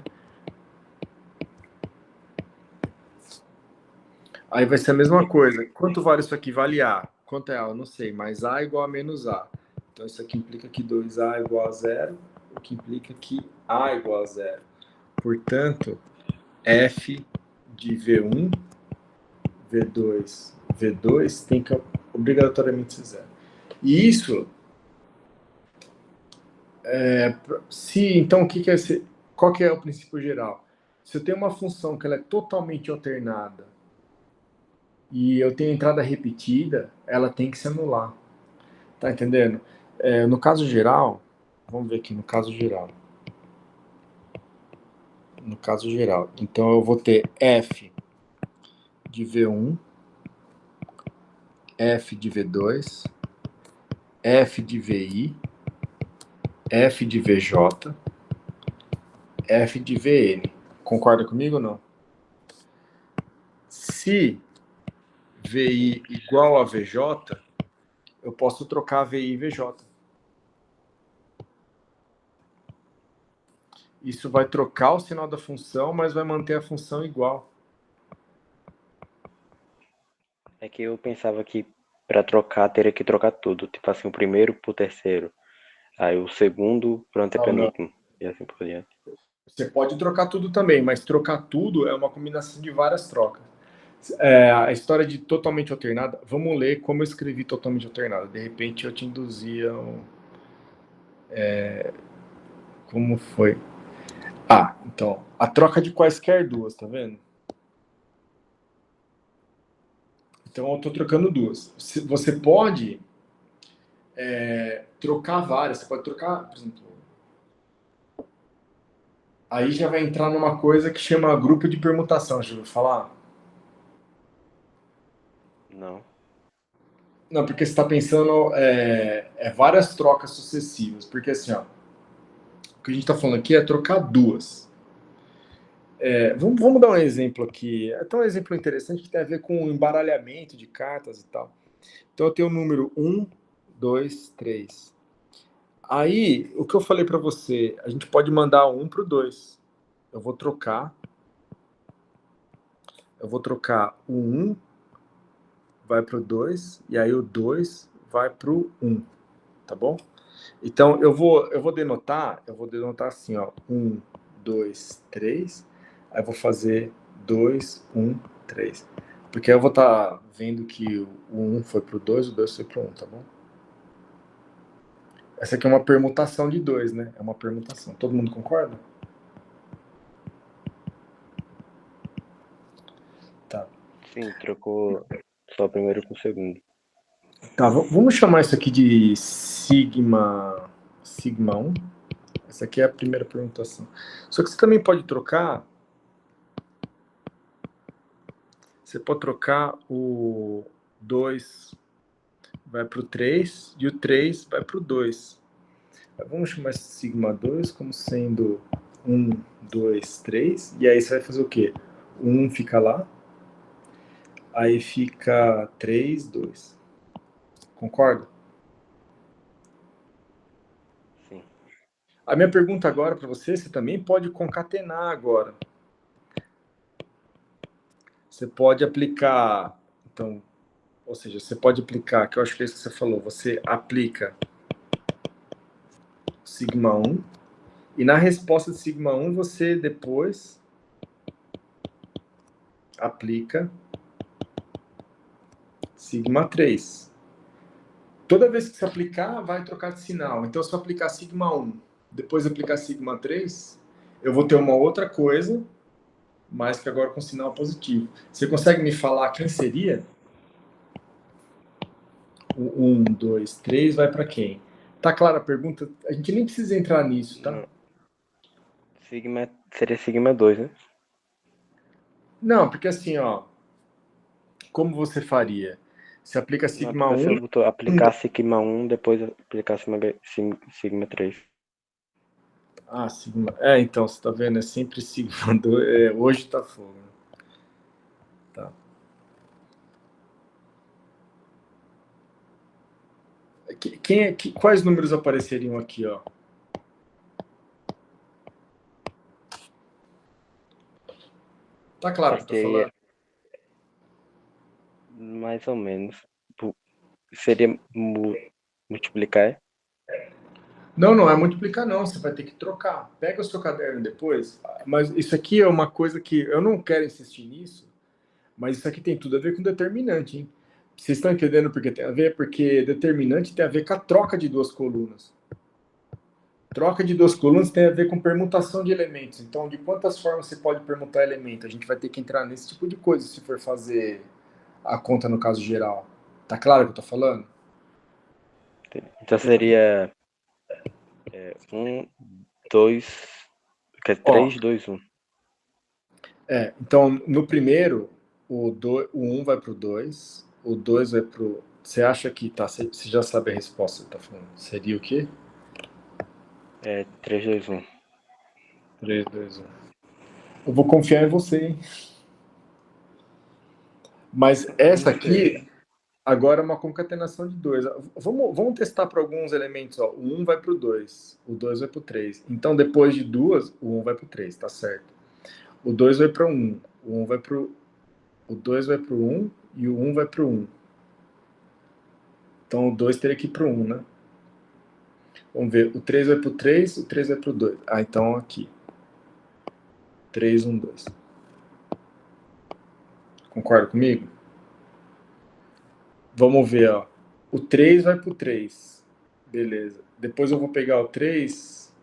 Aí vai ser a mesma coisa. Quanto vale isso aqui? Vale A. Quanto é A? Eu não sei, mas A igual a menos A. Então isso aqui implica que 2A igual a zero, o que implica que A igual a zero. Portanto, F de V1, V2, V2 tem que obrigatoriamente ser zero. E isso, então, qual que é o princípio geral? Se eu tenho uma função que ela é totalmente alternada e eu tenho entrada repetida, ela tem que se anular. Tá entendendo? No caso geral, vamos ver aqui no caso geral. No caso geral, então eu vou ter F de V1, F de V2, F de VI, F de VJ, F de VN. Concorda comigo ou não? Se VI igual a VJ, eu posso trocar VI e VJ. Isso vai trocar o sinal da função, mas vai manter a função igual. é que eu pensava que para trocar teria que trocar tudo, tipo assim, o primeiro pro terceiro, aí o segundo pro antepenúltimo, e assim por diante. Você pode trocar tudo também, mas trocar tudo é uma combinação de várias trocas. A história de totalmente alternada, vamos ler como eu escrevi totalmente alternada. De repente eu te induzia. Como foi? Então, a troca de quaisquer duas, tá vendo? Então eu estou trocando duas. Você pode trocar várias, você pode trocar, por exemplo. Aí já vai entrar numa coisa que chama grupo de permutação, já ouviu falar? Não. Não, porque você está pensando várias trocas sucessivas. Porque assim, ó, o que a gente está falando aqui é trocar duas. Vamos dar um exemplo aqui. É até um exemplo interessante que tem a ver com o embaralhamento de cartas e tal. Então eu tenho o número 1, 2, 3. Aí, o que eu falei para você, a gente pode mandar 1 para o 2. Eu vou trocar o 1, vai para o 2, e aí o 2 vai para o 1, tá bom? Então eu vou denotar assim, ó, 1, 2, 3, aí eu vou fazer 2, 1, 3. Porque aí eu vou estar vendo que o 1 foi pro 2, o 2 foi pro 1, tá bom? Essa aqui é uma permutação de 2, né? É uma permutação. Todo mundo concorda? Tá. Sim, trocou só o primeiro com o segundo. Tá, vamos chamar isso aqui de sigma 1. Essa aqui é a primeira permutação. Só que você também pode trocar. Você pode trocar o 2 vai para o 3 e o 3 vai para o 2. Vamos chamar esse sigma 2 como sendo 1, 2, 3. E aí você vai fazer o quê? O 1 fica lá. Aí fica 3, 2. Concorda? Sim. A minha pergunta agora para você também pode concatenar agora. Você pode aplicar, então, ou seja, você pode aplicar, que eu acho que é isso que você falou, você aplica sigma 1, e na resposta de sigma 1 você depois aplica sigma 3. Toda vez que você aplicar, vai trocar de sinal. Então, se eu aplicar sigma 1, depois aplicar sigma 3, eu vou ter uma outra coisa, mas que agora com sinal positivo. Você consegue me falar quem seria? O 1, 2, 3 vai para quem? Tá clara a pergunta? A gente nem precisa entrar nisso, tá? Não. Seria sigma 2, né? Não, porque assim, ó, como você faria? Você aplica Não, sigma porque se 1, eu aplicar sigma 1, depois aplicar sigma 3. sigma. É, então, você tá vendo? É sempre sigma 2. É, hoje tá fogo. Né? Tá. Quais números apareceriam aqui, ó? Tá claro o que eu tô Seria falando? mais ou menos. Seria multiplicar, é? Não, não é multiplicar, não. Você vai ter que trocar. Pega o seu caderno depois. Mas isso aqui é uma coisa que eu não quero insistir nisso, mas isso aqui tem tudo a ver com determinante, hein? Vocês estão entendendo por que tem a ver? Porque determinante tem a ver com a troca de duas colunas. Troca de duas colunas tem a ver com permutação de elementos. Então, de quantas formas você pode permutar elemento? A gente vai ter que entrar nesse tipo de coisa se for fazer a conta no caso geral. Tá claro o que eu tô falando? Então seria 1, 2, Ó, 3, 2, 1. então no primeiro, o 1 vai pro 2, o 2 vai pro. Você acha que tá. Você já sabe a resposta que tá falando. Seria o quê? 3, 2, 1. 3, 2, 1. Eu vou confiar em você, hein? Mas essa Vamos ver. aqui, agora é uma concatenação de dois. Vamos testar para alguns elementos. Ó. O 1 vai para o 2, o 2 vai para o 3. Então, depois de duas, o 1 vai para o 3, tá certo. O 2 vai para o 1, o 1 vai para o 2 vai para o 1 e o 1 vai para o 1. Então, o 2 teria que ir para o 1, né? Vamos ver. O 3 vai para o 3, o 3 vai para o 2. Ah, então aqui. 3, 1, 2. Concorda comigo? Vamos ver, ó. O 3 vai pro 3. Beleza. Depois eu vou pegar o 3.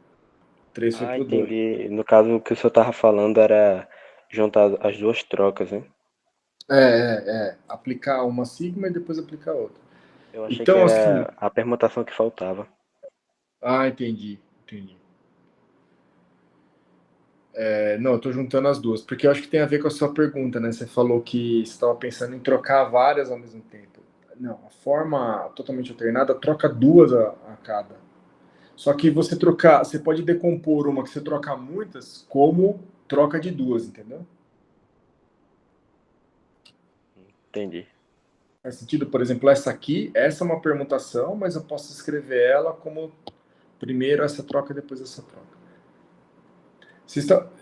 O 3 foi pro 2. Entendi. No caso, o que o senhor tava falando era juntar as duas trocas, né? Aplicar uma sigma e depois aplicar outra. Eu achei que Então, assim. era a permutação que faltava. Entendi. Entendi. Não, eu tô juntando as duas, porque eu acho que tem a ver com a sua pergunta, né? Você falou que você estava pensando em trocar várias ao mesmo tempo. Não, a forma totalmente alternada troca duas a cada. Só que você pode decompor uma que você troca muitas como troca de duas, entendeu? Entendi. Faz sentido? Por exemplo, essa é uma permutação, mas eu posso escrever ela como primeiro essa troca, depois essa troca.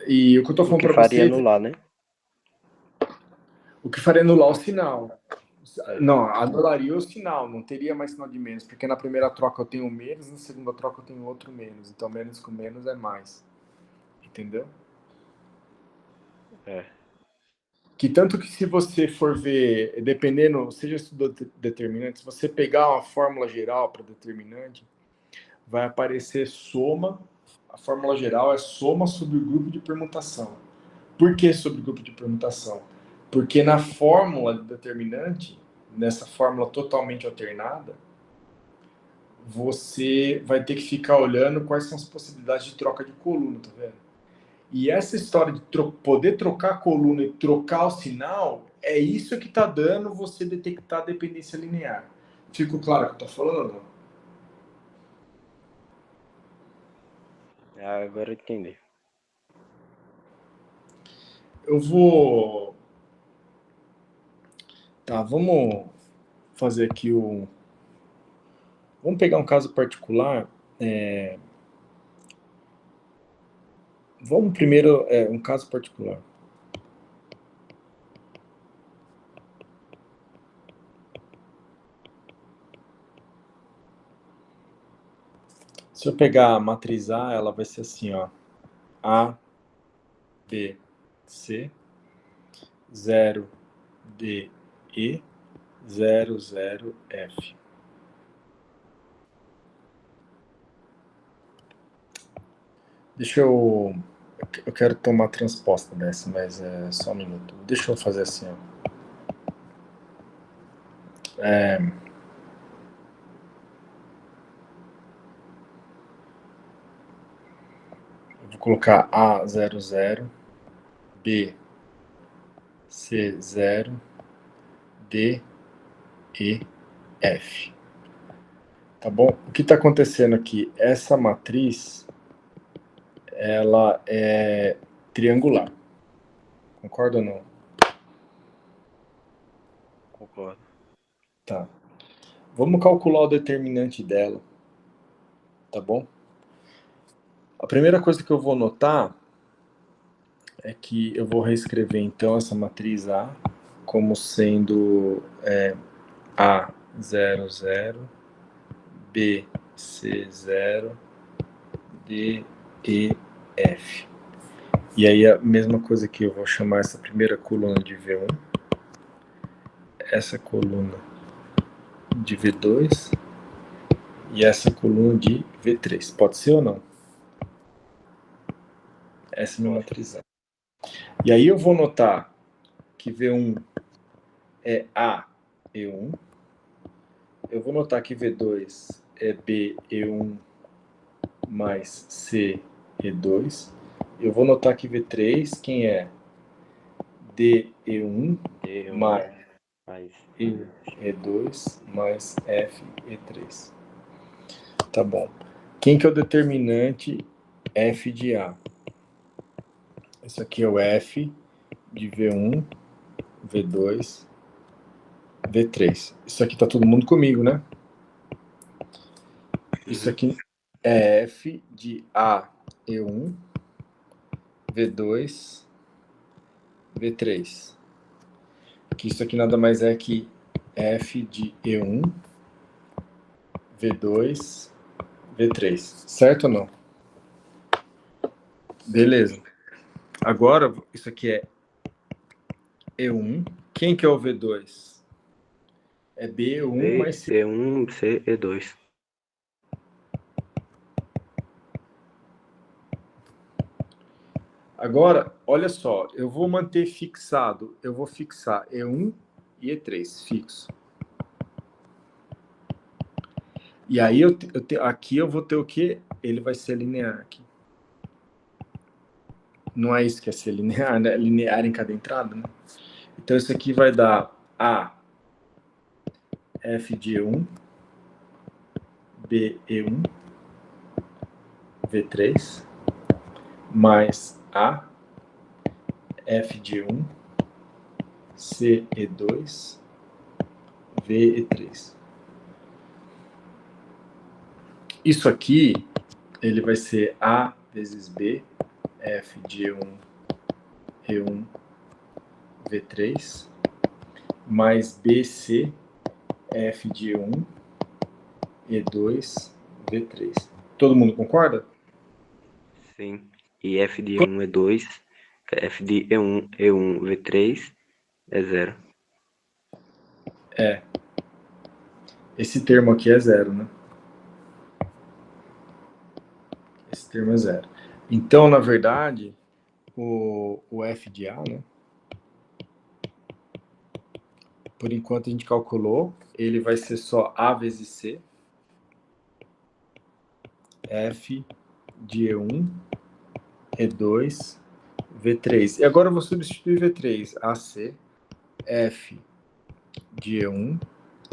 E o que eu estou O falando que para faria vocês, anular, né? o que faria anular o sinal. Não, anularia o sinal, não teria mais sinal de menos, porque na primeira troca eu tenho menos, na segunda troca eu tenho outro menos. Então, menos com menos é mais. Entendeu? É. Que tanto que se você for ver, dependendo, seja estudou determinante, se você pegar uma fórmula geral para determinante, vai aparecer soma. A fórmula geral é soma sobre o grupo de permutação. Por que sobre o grupo de permutação? Porque na fórmula determinante, nessa fórmula totalmente alternada, você vai ter que ficar olhando quais são as possibilidades de troca de coluna, tá vendo? E essa história de poder trocar a coluna e trocar o sinal, é isso que está dando você detectar a dependência linear. Fico claro o que eu estou falando? Agora eu entendi. Eu vou. Tá, vamos fazer aqui o. Vamos pegar um caso particular. Vamos primeiro. Um caso particular. Se eu pegar a matriz A, ela vai ser assim, ó. A, B, C, 0, D, E, 0, 0, F. Deixa eu. Eu quero tomar transposta dessa, mas é só um minuto. Deixa eu fazer assim, ó. Vou colocar A00, B, C0, D, E, F. Tá bom? O que está acontecendo aqui? Essa matriz, ela é triangular. Concorda ou não? Concordo. Tá. Vamos calcular o determinante dela. Tá bom? A primeira coisa que eu vou notar é que eu vou reescrever então essa matriz A como sendo A00, BC0, D, E, F. E aí a mesma coisa aqui, eu vou chamar essa primeira coluna de V1, essa coluna de V2 e essa coluna de V3. Pode ser ou não? Essa é a minha matriz A. E aí eu vou notar que V1 é A, E1. Eu vou notar que V2 é B, E1 mais C, E2. Eu vou notar que V3, quem é? D, E1 E1 mais mais E, E2 mais F, E3. Tá bom. Quem que é o determinante F de A? Esse aqui é o F de V1, V2, V3. Isso aqui tá todo mundo comigo, né? Isso aqui é F de A, E1, V2, V3. Que isso aqui nada mais é que F de E1, V2, V3. Certo ou não? Beleza. Agora, isso aqui é E1. Quem que é o V2? É B1 mais C. E1, C, E2. Agora, olha só, eu vou manter fixado, eu vou fixar E1 e E3 fixo. E aí aqui eu vou ter o quê? Ele vai ser linear aqui. Não é isso que é ser linear, né? Linear em cada entrada, né? Então isso aqui vai dar A, F de E1, B, E1, V3, mais A, F de E1, C, E2, V, E3. Isso aqui, ele vai ser A vezes B, F de E1, E1, V3, mais BC, F de E1, E2, V3. Todo mundo concorda? Sim. E F de 1 é 2. F de E1, E1, V3 é 0. É. Esse termo aqui é zero, né? Esse termo é zero. Então, na verdade, o F de A, né? Por enquanto a gente calculou, ele vai ser só A vezes C, F de E1, E2, V3. E agora eu vou substituir V3, AC, F de E1,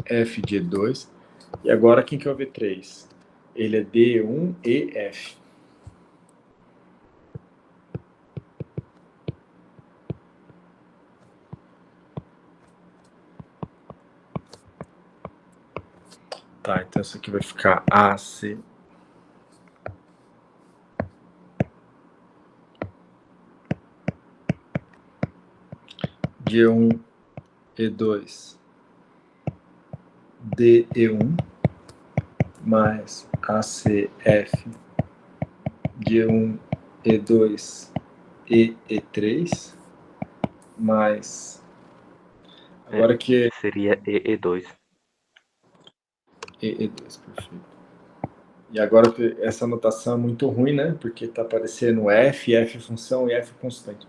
F de E2. E agora quem que é o V3? Ele é D1 e F. Tá, então isso aqui vai ficar AC. D1, E2, DE1, mais ACF, D1, E2, E3, mais... Agora que Seria E2. E2, perfeito. E agora essa anotação é muito ruim, né? Porque tá aparecendo F, F função e F constante.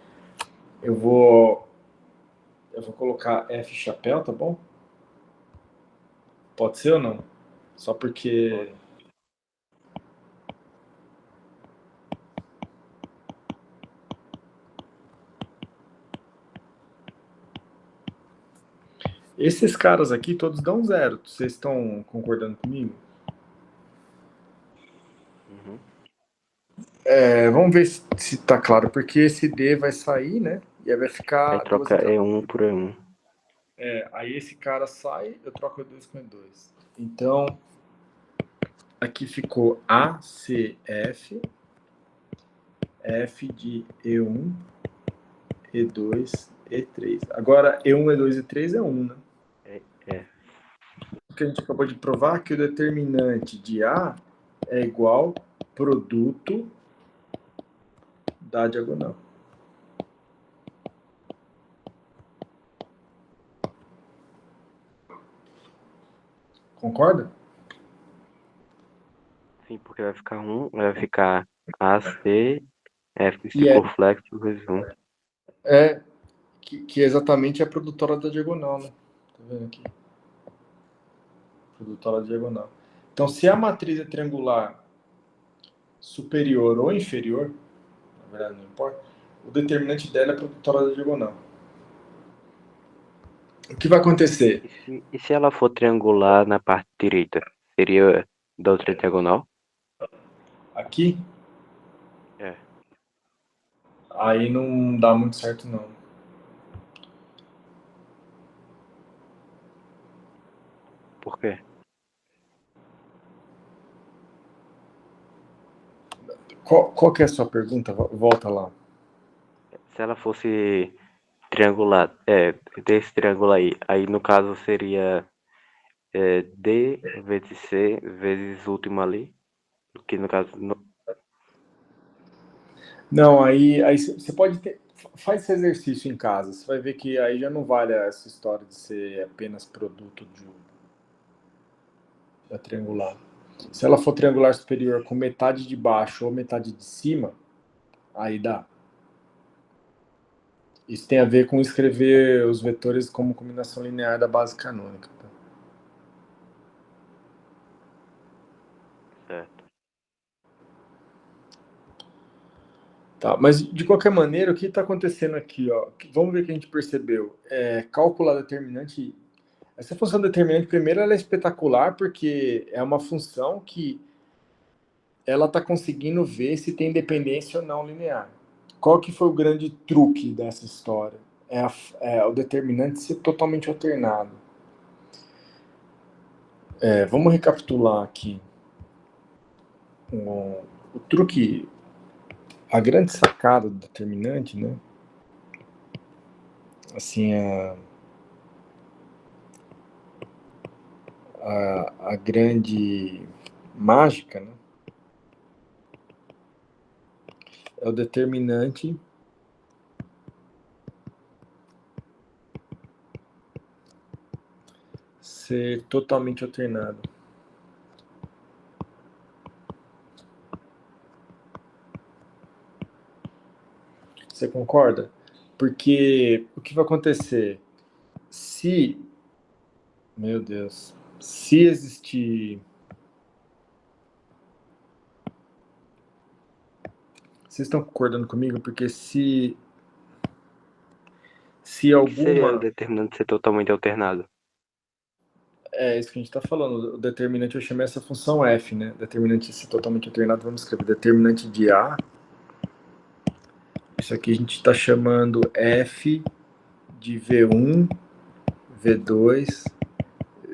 Eu vou colocar F chapéu, tá bom? Pode ser ou não? Só porque... Esses caras aqui todos dão zero. Vocês estão concordando comigo? Uhum. Vamos ver se tá claro, porque esse D vai sair, né? E aí vai Aí ficar troca E1 por E1. aí esse cara sai, eu troco E2 com E2. Então, aqui ficou ACF, F de E1, E2, E3. Agora, E1, E2 e E3 é 1, né? É. O que a gente acabou de provar é que o determinante de A é igual produto da diagonal. Concorda? Sim, porque vai ficar AC, F E é, circunflexo vezes 1. é que exatamente é a produtora da diagonal, né? Tá vendo aqui? Produtora da diagonal. Então, se a matriz é triangular superior ou inferior, na verdade não importa, o determinante dela é a produtora da diagonal. O que vai acontecer? E se ela for triangular na parte direita? Seria da outra diagonal? Aqui, É. aí não dá muito certo, não. Por quê? Qual que é a sua pergunta? Volta lá. Se ela fosse triangular, desse triângulo aí no caso seria D vezes C vezes último ali, que no caso Não, aí você pode ter. Faz esse exercício em casa. Você vai ver que aí já não vale essa história de ser apenas produto da triangular. Se ela for triangular superior com metade de baixo ou metade de cima, aí dá. Isso tem a ver com escrever os vetores como combinação linear da base canônica. certo. Tá, mas de qualquer maneira, o que está acontecendo aqui? Ó, vamos ver o que a gente percebeu. Calcular determinante. Essa função determinante, primeiro, ela é espetacular porque é uma função que ela está conseguindo ver se tem dependência ou não linear. Qual que foi o grande truque dessa história? O determinante ser totalmente alternado. Vamos recapitular aqui. O truque, a grande sacada do determinante, né? Assim, a grande mágica, né? É o determinante ser totalmente alternado. Você concorda? Porque o que vai acontecer? Meu Deus, se existir. Vocês estão concordando comigo? Porque se O que seria o alguma. determinante ser totalmente alternado? É isso que a gente está falando. O determinante, eu chamei essa função f, né? Determinante ser totalmente alternado, vamos escrever determinante de A. Isso aqui a gente está chamando f de V1, V2,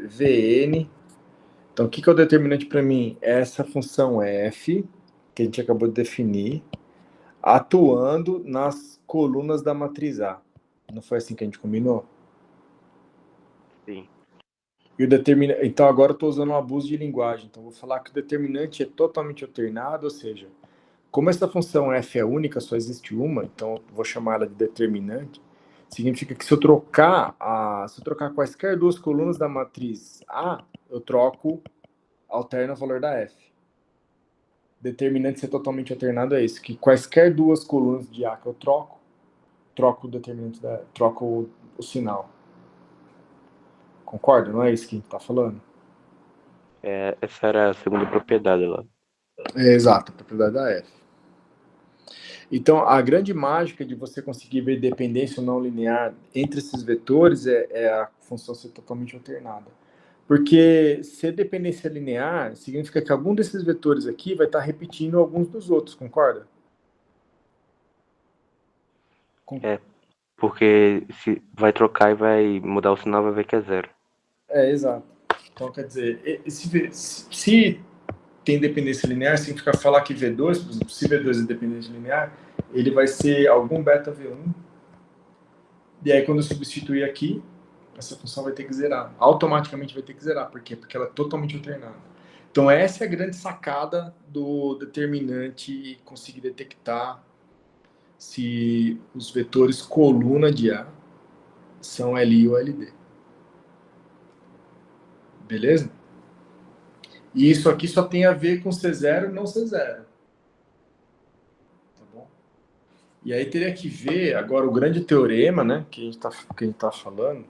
Vn. Então, o que é o determinante para mim? É essa função f, que a gente acabou de definir, atuando nas colunas da matriz A. Não foi assim que a gente combinou? Sim. E o determinante. Então, agora eu estou usando um abuso de linguagem. Então, vou falar que o determinante é totalmente alternado, ou seja, como essa função f é única, só existe uma, então eu vou chamar ela de determinante, significa que se eu trocar quaisquer duas colunas da matriz A, eu alterno o valor da f. Determinante ser totalmente alternado é isso, que quaisquer duas colunas de A que eu troco o determinante troco o sinal. Concorda? Não é isso que a gente está falando? Essa era a segunda propriedade lá. Exato, a propriedade da f. Então, a grande mágica de você conseguir ver dependência ou não linear entre esses vetores é a função ser totalmente alternada. Porque ser dependência linear significa que algum desses vetores aqui vai estar repetindo alguns dos outros, concorda? Porque se vai trocar e vai mudar o sinal, vai ver que é zero. Exato. Então, quer dizer, se tem dependência linear, significa falar que V2, por exemplo, se V2 é dependência linear, ele vai ser algum beta V1. E aí, quando eu substituir aqui, essa função vai ter que zerar. Automaticamente vai ter que zerar. Por quê? Porque ela é totalmente alternada. Então, essa é a grande sacada do determinante conseguir detectar se os vetores coluna de A são LI ou LD. Beleza? E isso aqui só tem a ver com C0 e não C0. Tá bom? E aí teria que ver, agora, o grande teorema, né, que a gente tá falando,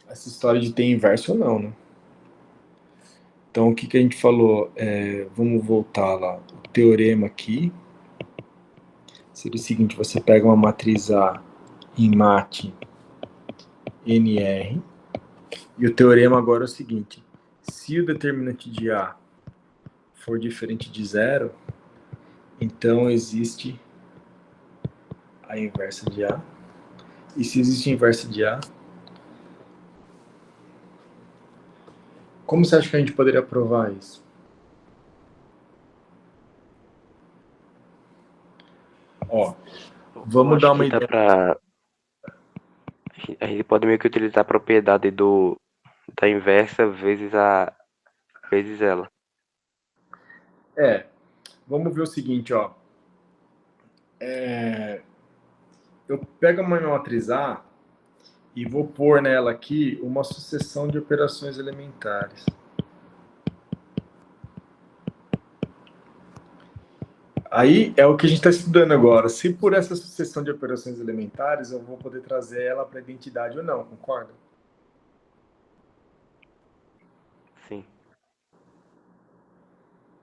essa história de ter inverso ou não, né? Então, o que a gente falou? Vamos voltar lá. O teorema aqui seria o seguinte: você pega uma matriz A em mate NR, e o teorema agora é o seguinte: se o determinante de A for diferente de zero, então existe a inversa de A. E se existe a inversa de A, como você acha que a gente poderia provar isso? Ó, vamos dar uma ideia. A gente pode meio que utilizar a propriedade da inversa vezes ela. Vamos ver o seguinte, ó. Eu pego uma matriz A e vou pôr nela aqui uma sucessão de operações elementares. Aí é o que a gente está estudando agora. Se por essa sucessão de operações elementares eu vou poder trazer ela para a identidade ou não, concorda? Sim.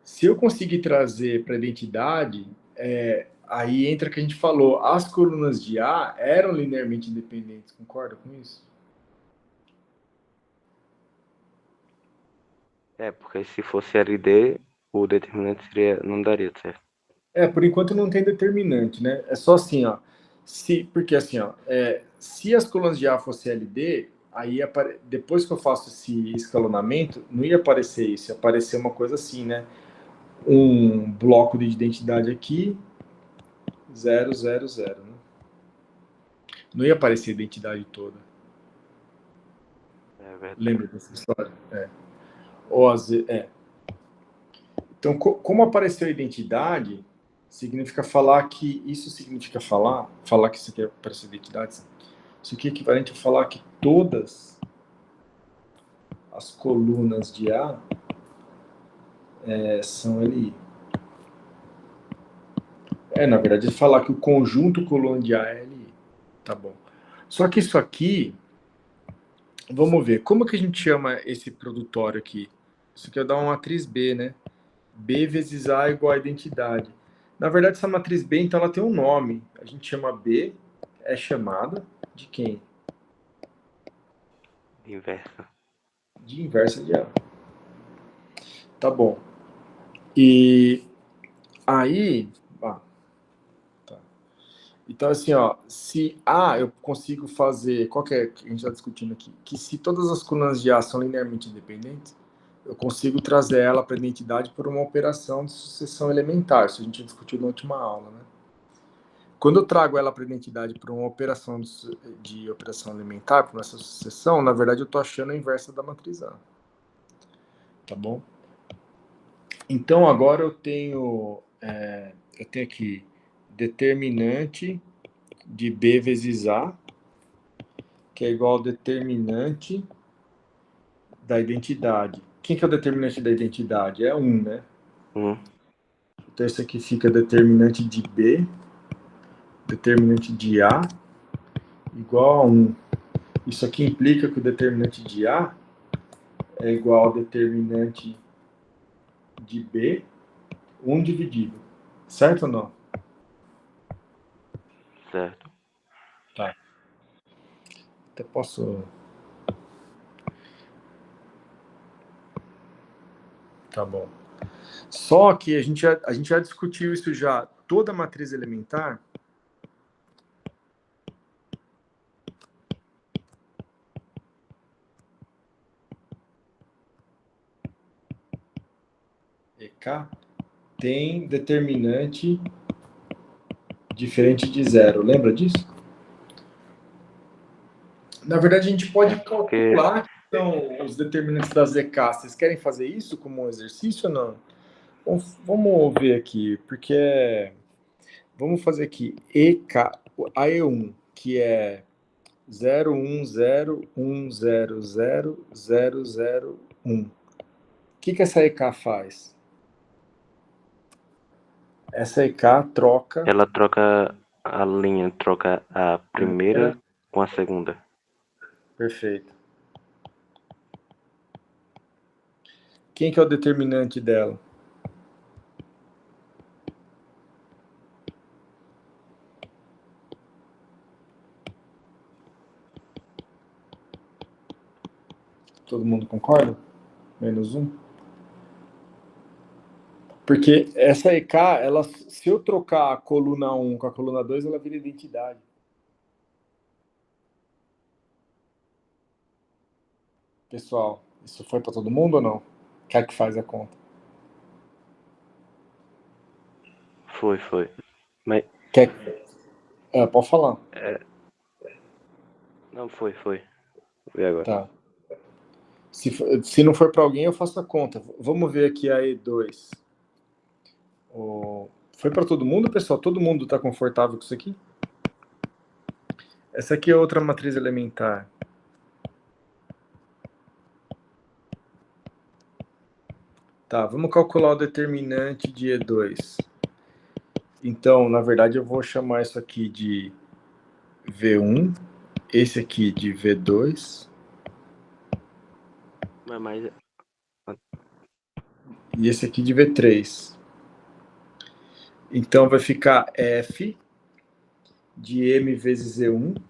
Se eu conseguir trazer para a identidade, aí entra o que a gente falou. As colunas de A eram linearmente independentes, concorda com isso? Porque se fosse LD, o determinante não daria certo. Por enquanto não tem determinante, né? É só assim, ó. Porque assim, ó, se as colunas de A fossem LD, aí depois que eu faço esse escalonamento, não ia aparecer isso, ia aparecer uma coisa assim, né? Um bloco de identidade aqui, 0, 0, 0, né? Não ia aparecer a identidade toda. É verdade. Lembra dessa história? Então, como apareceu a identidade, significa falar que isso significa falar que isso aqui apareceu a identidade. Isso aqui é equivalente a falar que todas as colunas de A são LI. Na verdade, é falar que o conjunto coluna de A é LI. Tá bom. Só que isso aqui, vamos ver, como que a gente chama esse produtório aqui? Isso aqui é dar uma matriz B, né? B vezes A igual a identidade. Na verdade, essa matriz B, então, ela tem um nome. A gente chama B, é chamada de quem? Inversa. De inversa de A. Tá bom. E aí... tá. Então, assim, ó, se A eu consigo fazer... Qual que é que a gente está discutindo aqui? Que se todas as colunas de A são linearmente independentes, eu consigo trazer ela para a identidade por uma operação de sucessão elementar. Isso a gente discutiu na última aula, né? Quando eu trago ela para a identidade por uma operação de operação elementar, por essa sucessão, na verdade eu estou achando a inversa da matriz A. Tá bom? Então agora eu tenho aqui determinante de B vezes A, que é igual ao determinante da identidade. Quem que é o determinante da identidade? É 1, né? Então isso aqui fica determinante de B, determinante de A, igual a 1. Isso aqui implica que o determinante de A é igual ao determinante de B 1 dividido. Certo ou não? Certo. Tá. Até posso... Tá bom. Só que a gente já discutiu isso já. Toda matriz elementar... EK tem determinante diferente de zero. Lembra disso? Na verdade, a gente pode calcular então, os determinantes das EK. Vocês querem fazer isso como um exercício ou não? Vamos ver aqui, porque vamos fazer aqui EK, a E1, que é 01010000001. O que essa EK faz? Essa EK troca... Ela troca a linha, troca a primeira com a segunda. Perfeito. Quem que é o determinante dela? Todo mundo concorda? Menos 1. Porque essa EK, ela, se eu trocar a coluna 1 com a coluna 2, ela vira identidade. Pessoal, isso foi para todo mundo ou não? Quer que faz a conta? Foi. Mas... Quer... pode falar. Não, foi. Vê agora. Tá. Se não for para alguém, eu faço a conta. Vamos ver aqui a E2. Foi para todo mundo, pessoal? Todo mundo está confortável com isso aqui? Essa aqui é outra matriz elementar. Tá, vamos calcular o determinante de E2. Então, na verdade, eu vou chamar isso aqui de V1, esse aqui de V2. Mas... E esse aqui de V3. Então, vai ficar F de M vezes E1.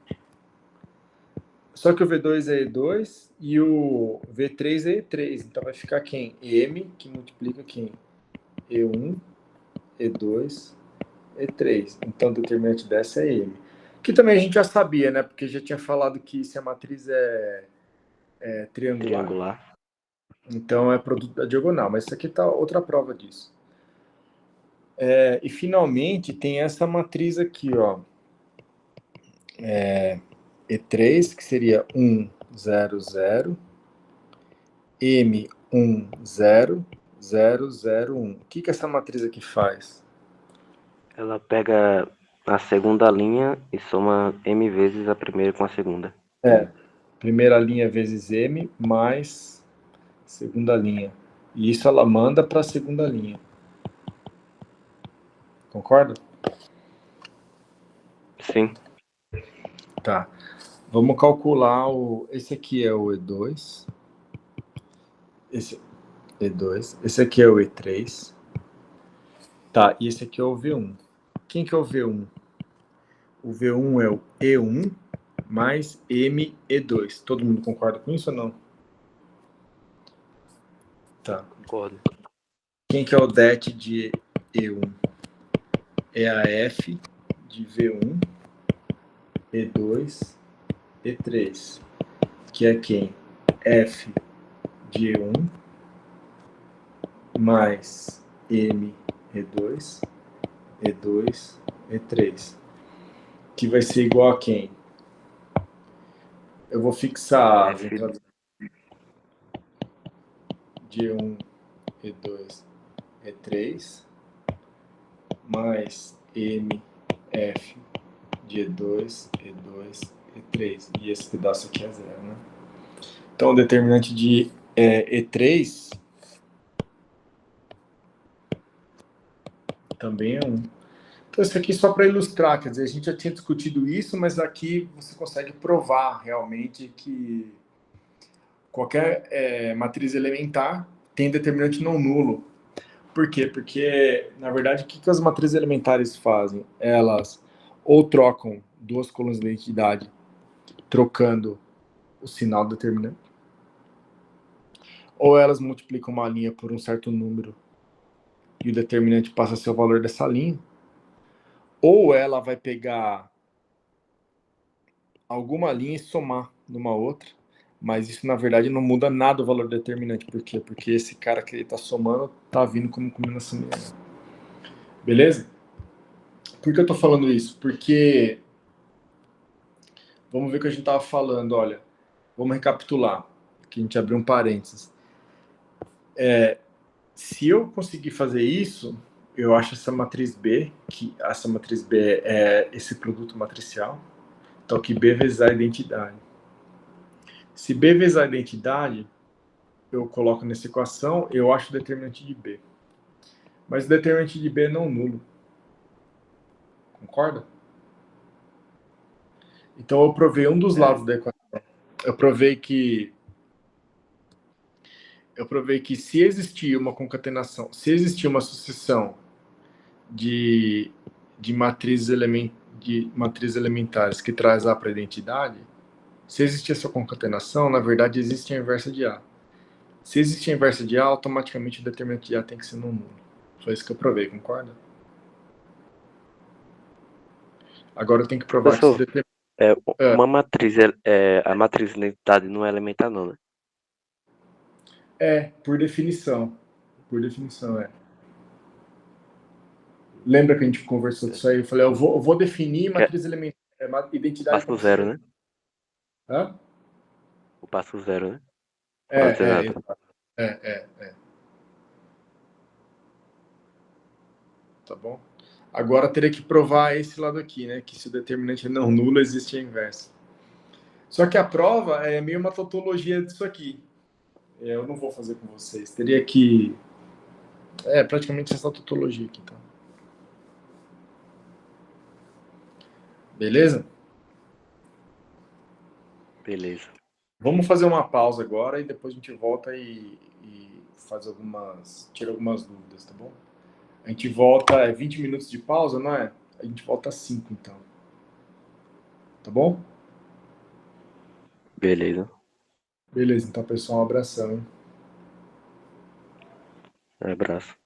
Só que o V2 é E2 e o V3 é E3. Então, vai ficar quem? M, que multiplica quem? E1, E2, E3. Então, o determinante dessa é M. Que também a gente já sabia, né? Porque já tinha falado que se a matriz é triangular. Então, é produto da diagonal. Mas isso aqui tá outra prova disso. E, finalmente, tem essa matriz aqui, ó. E3, que seria 1, 0, 0. M, 1, 0, 0, 0, 1. O que essa matriz aqui faz? Ela pega a segunda linha e soma M vezes a primeira com a segunda. Primeira linha vezes M mais segunda linha. E isso ela manda para a segunda linha. Concorda? Sim. Tá. Vamos calcular esse aqui é o E2. Esse E2. Esse aqui é o E3. Tá, e esse aqui é o V1. Quem que é o V1? O V1 é o E1 mais ME2. Todo mundo concorda com isso ou não? Tá. Concordo. Quem que é o det de E1? É a F de V1, E2, E3. Que é quem? F de E1 mais M, E2, E2, E3. Que vai ser igual a quem? Eu vou fixar F de E1, E2, E3 mais M, F de E2, E2, E3. E esse pedaço aqui é 0, né? Então, o determinante de E3 também é 1. Então, isso aqui só para ilustrar, quer dizer, a gente já tinha discutido isso, mas aqui você consegue provar realmente que qualquer matriz elementar tem determinante não nulo. Por quê? Porque, na verdade, o que as matrizes elementares fazem? Elas ou trocam duas colunas de identidade, trocando o sinal determinante, ou elas multiplicam uma linha por um certo número e o determinante passa a ser o valor dessa linha, ou ela vai pegar alguma linha e somar numa outra, mas isso na verdade não muda nada o valor determinante. Por quê? Porque esse cara que ele está somando está vindo como combinação linear. Beleza? Por que eu estou falando isso? Porque vamos ver o que a gente estava falando. Olha, vamos recapitular, que a gente abriu um parênteses. Se eu conseguir fazer isso, eu acho essa matriz B, que essa matriz B é esse produto matricial, então que B vezes A é identidade. Se B vezes A é identidade, eu coloco nessa equação, eu acho o determinante de B. Mas o determinante de B é não nulo. Concorda? Então eu provei um dos lados da equação. Eu provei que se existir uma concatenação, se existir uma sucessão de matrizes elementares que traz A para a identidade, se existir essa concatenação, na verdade existe a inversa de A. Se existe a inversa de A, automaticamente o determinante de A tem que ser não nulo. Foi isso que eu provei, concorda? Agora eu tenho que provar que esse Professor, determinante... uma matriz, a matriz de identidade não é elementar, não, né? Por definição. Por definição, é. Lembra que a gente conversou disso aí? Eu falei, eu vou definir matriz elementar, identidade Passo zero, né? Hã? O passo zero, né? Para dizer nada. É. Tá bom? Agora teria que provar esse lado aqui, né? Que se o determinante é não nulo, existe a inversa. Só que a prova é meio uma tautologia disso aqui. Eu não vou fazer com vocês. Teria que... praticamente essa tautologia aqui, tá? Beleza? Beleza. Vamos fazer uma pausa agora e depois a gente volta e tira algumas dúvidas, tá bom? A gente volta, 20 minutos de pausa, não é? A gente volta às 5, então. Tá bom? Beleza. Beleza, então, pessoal, um abração, hein? Um abraço.